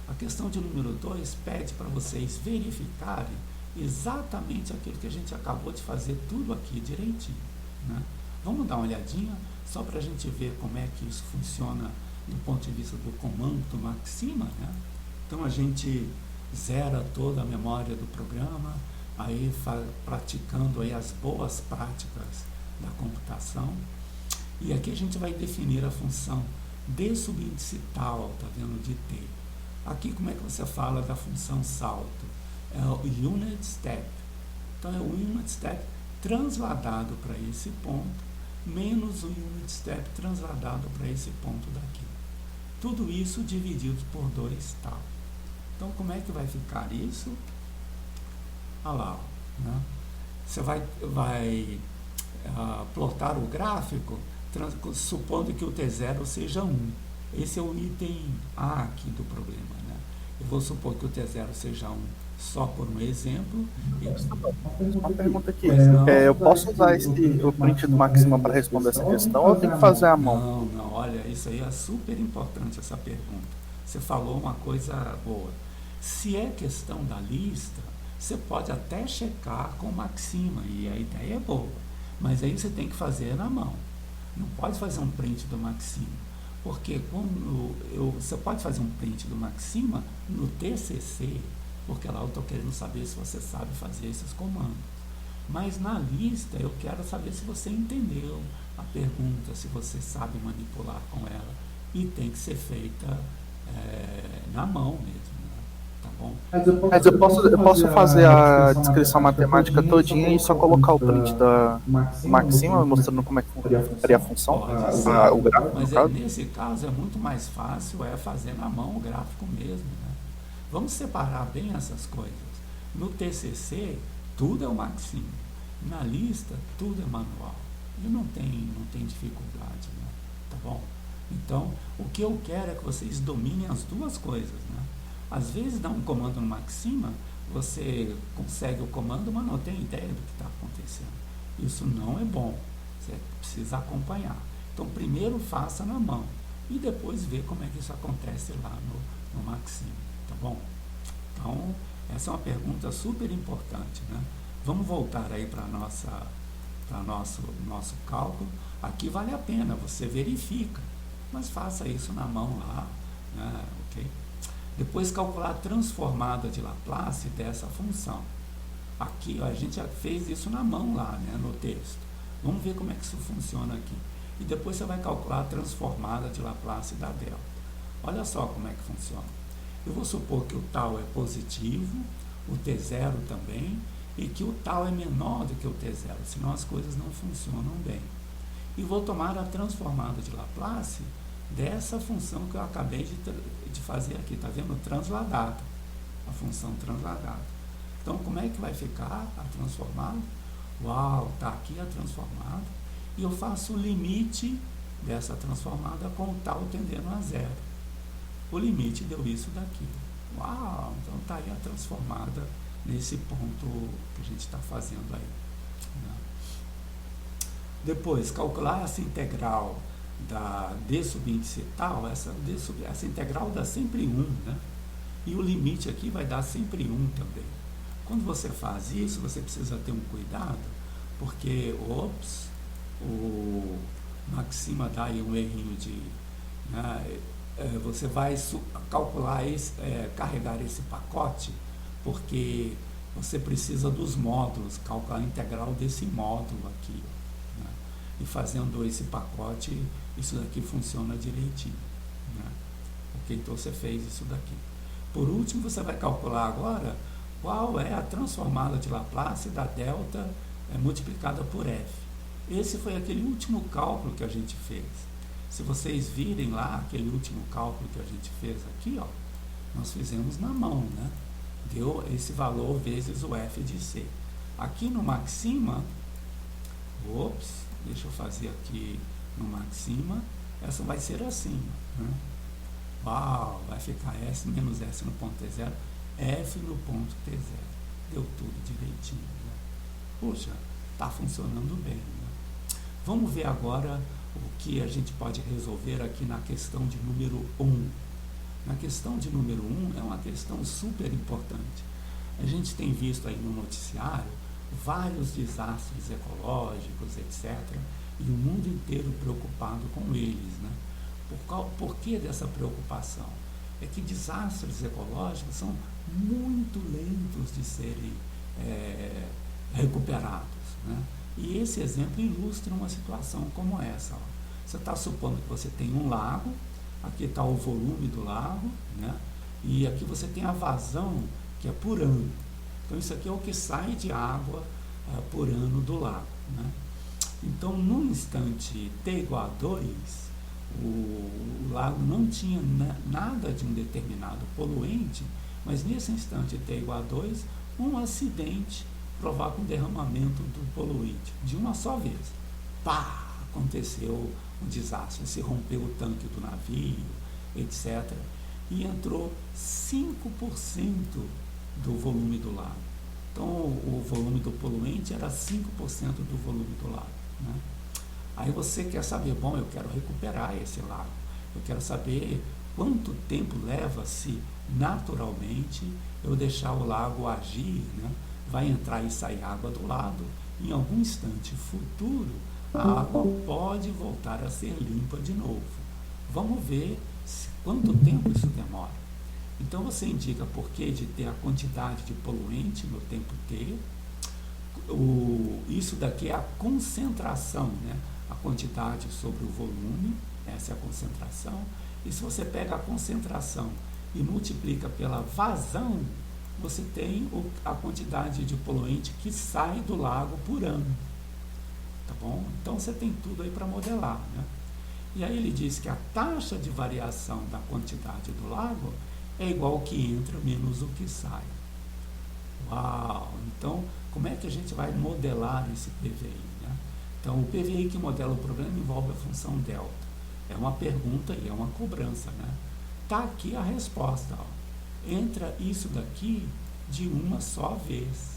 A questão de número 2 pede para vocês verificarem exatamente aquilo que a gente acabou de fazer tudo aqui direitinho, né? Vamos dar uma olhadinha só para a gente ver como é que isso funciona do ponto de vista do comando do Maxima, né? Então a gente zera toda a memória do programa, aí praticando aí as boas práticas da computação. E aqui a gente vai definir a função d subíndice tal, tá vendo, de t. Aqui como é que você fala da função salto? É o unit step. Então é o unit step transladado para esse ponto, menos o unit step transladado para esse ponto daqui. Tudo isso dividido por 2 tal. Então, como é que vai ficar isso? Olha lá, né? Você vai plotar o gráfico, supondo que o T0 seja 1. Esse é o item A aqui do problema, né? Eu vou supor que o T0 seja 1 só por um exemplo. Uma pergunta aqui. Eu posso usar o print do Maxima para responder essa questão ou eu tenho que fazer à mão? Não, olha, isso aí é super importante, essa pergunta. Você falou uma coisa boa. Se é questão da lista, você pode até checar com o Maxima, e a ideia é boa. Mas aí você tem que fazer na mão. Não pode fazer um print do Maxima. Porque você pode fazer um print do Maxima no TCC, porque lá eu estou querendo saber se você sabe fazer esses comandos. Mas na lista eu quero saber se você entendeu a pergunta, se você sabe manipular com ela. E tem que ser feita na mão mesmo, né? Tá bom? Mas eu posso fazer a descrição matemática todinha e só colocar o print da Maxima mostrando como é que faria a função? Pode ser, O gráfico, mas no caso? nesse caso é muito mais fácil fazer na mão o gráfico mesmo, né? Vamos separar bem essas coisas. No TCC, tudo é o Maxima. Na lista, tudo é manual. E não tem dificuldade, né? Tá bom? Então, o que eu quero é que vocês dominem as duas coisas, né? Às vezes, dá um comando no Maxima, você consegue o comando, mas não tem ideia do que está acontecendo. Isso não é bom. Você precisa acompanhar. Então, primeiro faça na mão e depois vê como é que isso acontece lá no Maxima, tá bom? Então, essa é uma pergunta super importante, né? Vamos voltar aí para nosso cálculo. Aqui vale a pena, você verifica, mas faça isso na mão lá, né? Ok? Depois calcular a transformada de Laplace dessa função. Aqui, ó, a gente já fez isso na mão lá, né, no texto. Vamos ver como é que isso funciona aqui. E depois você vai calcular a transformada de Laplace da delta. Olha só como é que funciona. Eu vou supor que o tal é positivo, o T0 também, e que o tal é menor do que o T0, senão as coisas não funcionam bem. E vou tomar a transformada de Laplace dessa função que eu acabei de fazer aqui, está vendo? Transladada, a função transladada. Então, como é que vai ficar a transformada? Uau, está aqui a transformada, e eu faço o limite dessa transformada com o tal tendendo a zero. O limite deu isso daqui. Uau, então está aí a transformada nesse ponto que a gente está fazendo aí, né? Depois, calcular essa integral da d subíndice tal, essa integral dá sempre 1, né? E o limite aqui vai dar sempre 1 também. Quando você faz isso, você precisa ter um cuidado, porque, o Maxima dá aí um errinho de... né, você vai calcular carregar esse pacote, porque você precisa dos módulos, calcular a integral desse módulo aqui, né? E fazendo esse pacote, isso daqui funciona direitinho, né? Ok, então você fez isso daqui. Por último, você vai calcular agora qual é a transformada de Laplace da delta multiplicada por f. Esse foi aquele último cálculo que a gente fez. Se vocês virem lá, aquele último cálculo que a gente fez aqui, ó, nós fizemos na mão, né? Deu esse valor vezes o f de c. Aqui no Maxima, deixa eu fazer aqui no Maxima, essa vai ser assim, né? Uau, vai ficar S menos S no ponto T0, F no ponto T0. Deu tudo direitinho, né? Puxa, está funcionando bem, né? Vamos ver agora o que a gente pode resolver aqui na questão de número 1. Na questão de número 1 é uma questão super importante. A gente tem visto aí no noticiário vários desastres ecológicos, etc., e o mundo inteiro preocupado com eles, né? Por que dessa preocupação? É que desastres ecológicos são muito lentos de serem recuperados, né? E esse exemplo ilustra uma situação como essa, ó. Você está supondo que você tem um lago, aqui está o volume do lago, né? E aqui você tem a vazão, que é por ano. Então, isso aqui é o que sai de água por ano do lago, né? Então, no instante t igual a 2, o lago não tinha nada de um determinado poluente, mas nesse instante t igual a 2, um acidente provoca um derramamento do poluente, de uma só vez. Pá! Aconteceu um desastre, se rompeu o tanque do navio, etc. E entrou 5% do volume do lago. Então, o volume do poluente era 5% do volume do lago, né? Aí você quer saber, bom, eu quero recuperar esse lago. Eu quero saber quanto tempo leva se naturalmente eu deixar o lago agir, né? Vai entrar e sair água do lago. Em algum instante futuro, a água pode voltar a ser limpa de novo. Vamos ver quanto tempo isso demora. Então você indica por que de ter a quantidade de poluente no tempo t. Isso daqui é a concentração, né? A quantidade sobre o volume, essa é a concentração. E se você pega a concentração e multiplica pela vazão, você tem a quantidade de poluente que sai do lago por ano. Tá bom? Então você tem tudo aí para modelar, né? E aí ele diz que a taxa de variação da quantidade do lago é igual ao que entra menos o que sai. Uau! Então, como é que a gente vai modelar esse PVI, né? Então, o PVI que modela o problema envolve a função delta. É uma pergunta e é uma cobrança, né? Tá aqui a resposta, ó. Entra isso daqui de uma só vez.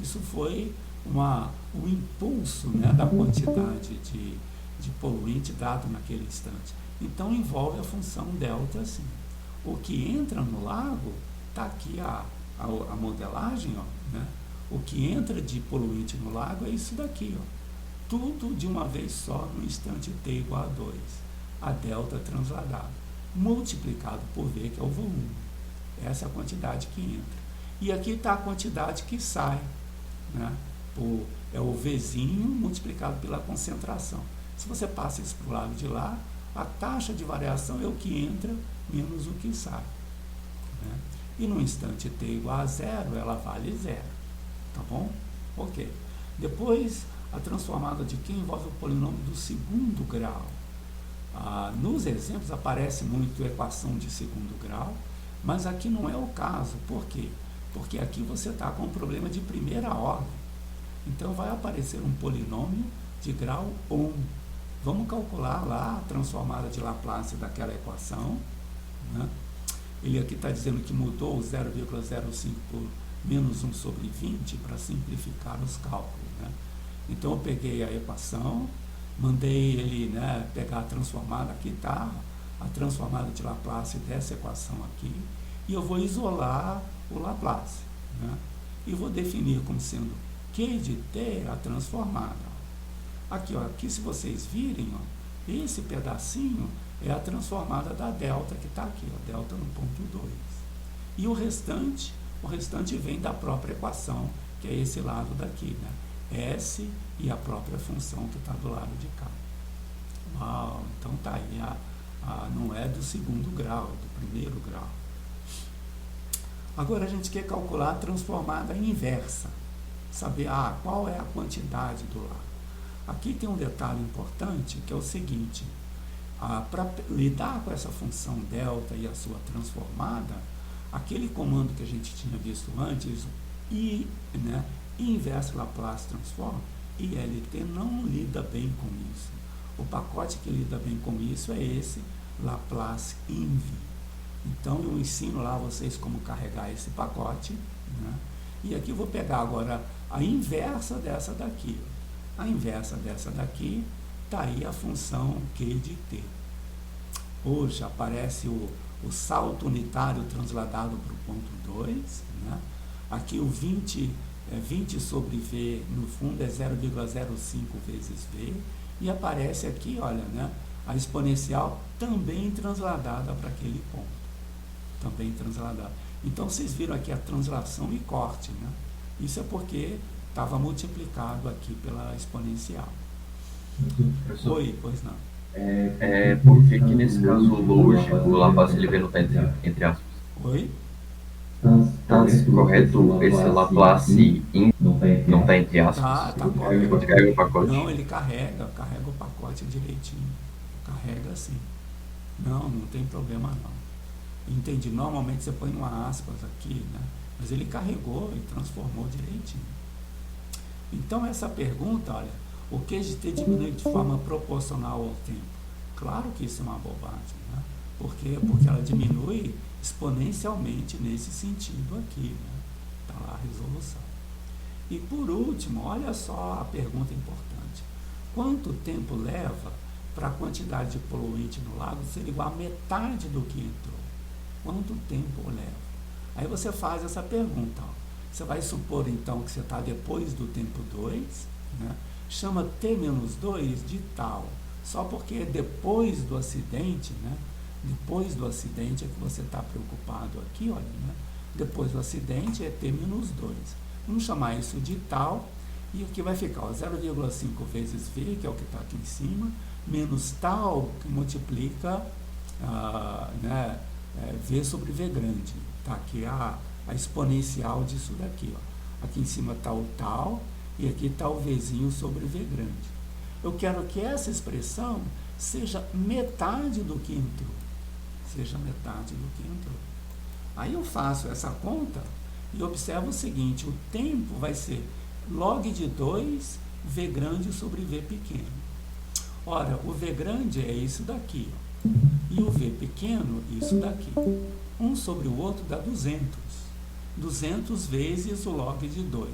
Isso foi um impulso, né, da quantidade de poluente dado naquele instante. Então, envolve a função delta, sim. O que entra no lago, está aqui a modelagem, ó, né? O que entra de poluente no lago é isso daqui, ó. Tudo de uma vez só no instante t igual a 2. A delta transladada, multiplicado por V, que é o volume. Essa é a quantidade que entra. E aqui está a quantidade que sai, né? É o Vzinho multiplicado pela concentração. Se você passa isso para o lado de lá, a taxa de variação é o que entra menos o que sai, né? E no instante t igual a 0, ela vale 0. Tá bom? Ok. Depois, a transformada de Q envolve o polinômio do segundo grau. Nos exemplos aparece muito a equação de segundo grau, mas aqui não é o caso. Por quê? Porque aqui você está com um problema de primeira ordem. Então, vai aparecer um polinômio de grau 1. Vamos calcular lá a transformada de Laplace daquela equação, né? Ele aqui está dizendo que mudou o 0,05 por menos 1 sobre 20 para simplificar os cálculos, né? Então, eu peguei a equação, mandei ele, né, pegar a transformada, aqui está a transformada de Laplace dessa equação aqui, e eu vou isolar o Laplace, né? E vou definir como sendo Q de t a transformada. Aqui, ó, aqui se vocês virem, ó, esse pedacinho é a transformada da delta que está aqui, ó, delta no ponto 2. E o restante vem da própria equação, que é esse lado daqui, né? S e a própria função que está do lado de cá. Uau, então tá aí, não é do segundo grau, é do primeiro grau. Agora a gente quer calcular a transformada inversa, saber qual é a quantidade do lago. Aqui tem um detalhe importante, que é o seguinte: para lidar com essa função delta e a sua transformada, aquele comando que a gente tinha visto antes, né, inverse Laplace transform, ILT não lida bem com isso. O pacote que lida bem com isso é esse Laplace inv. Então eu ensino lá vocês como carregar esse pacote, né? E aqui eu vou pegar agora a inversa dessa daqui. A inversa dessa daqui está aí a função Q de t. Hoje aparece o salto unitário transladado para o ponto 2, né? Aqui o 20 sobre V, no fundo é 0,05 vezes V, e aparece aqui, olha, né, a exponencial também transladada para aquele ponto. Também transladada. Então, vocês viram aqui a translação e corte, né? Isso é porque estava multiplicado aqui pela exponencial. Professor, Oi, pois não. Por que que nesse caso hoje o Laplace ele não está entre aspas? Oi? Tá correto esse Laplace não está entre aspas? Tá correto. Quando carrega o pacote. Não, ele carrega o pacote direitinho. Carrega sim. Não tem problema não. Entendi. Normalmente você põe uma aspas aqui, né? Mas ele carregou e transformou direitinho. Então, essa pergunta, olha, o Q de t diminui de forma proporcional ao tempo. Claro que isso é uma bobagem, né? Por quê? Porque ela diminui exponencialmente nesse sentido aqui, né? Está lá a resolução. E por último, olha só a pergunta importante. Quanto tempo leva para a quantidade de poluente no lago ser igual a metade do que entrou? Quanto tempo leva? Aí você faz essa pergunta, ó. Você vai supor, então, que você está depois do tempo 2, né? Chama t menos 2 de tal. só porque depois do acidente, né? Depois do acidente é que você está preocupado aqui, olha, né? Depois do acidente é T-2. Vamos chamar isso de tal, e aqui vai ficar 0,5 vezes V, que é o que está aqui em cima, menos tal, que multiplica né, V sobre V grande. Tá aqui a exponencial disso daqui. Ó. Aqui em cima está o tal, e aqui está o Vzinho sobre V grande. Eu quero que essa expressão seja metade do que entrou. Seja metade do que entrou. Aí eu faço essa conta e observo o seguinte, o tempo vai ser log de 2, V grande sobre V pequeno. Ora, o V grande é isso daqui, ó, e o V pequeno, isso daqui. Um sobre o outro dá 200. 200 vezes o log de 2.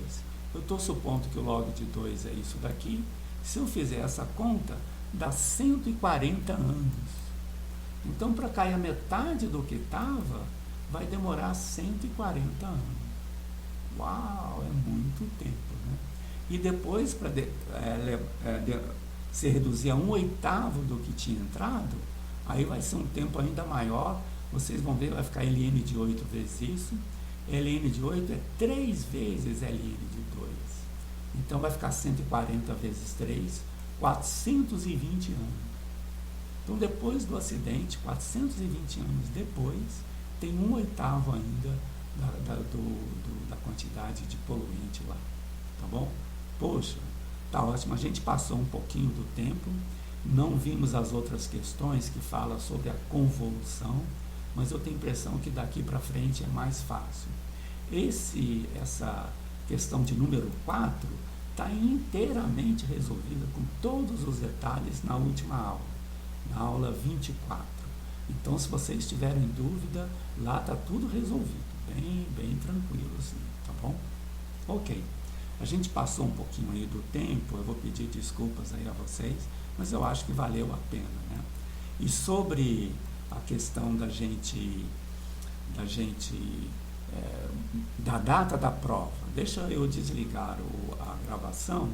Eu estou supondo que o log de 2 é isso daqui. Se eu fizer essa conta, dá 140 anos. Então, para cair a metade do que estava, vai demorar 140 anos. Uau, é muito tempo, né? E depois, para se reduzir a 1/8 do que tinha entrado, aí vai ser um tempo ainda maior. Vocês vão ver, vai ficar ln de 8 vezes isso. ln de 8 é 3 vezes ln de 2. Então, vai ficar 140 vezes 3, 420 anos. Então, depois do acidente, 420 anos depois, tem 1/8 ainda da quantidade de poluente lá. Tá bom? Poxa, tá ótimo. A gente passou um pouquinho do tempo, não vimos as outras questões que falam sobre a convolução, mas eu tenho a impressão que daqui para frente é mais fácil. Essa questão de número 4 está inteiramente resolvida com todos os detalhes na última aula. Na aula 24. Então, se vocês tiverem dúvida, lá está tudo resolvido, bem tranquilo assim, tá bom? Ok, a gente passou um pouquinho aí do tempo, eu vou pedir desculpas aí a vocês, mas eu acho que valeu a pena, né? E sobre a questão da data da prova, deixa eu desligar a gravação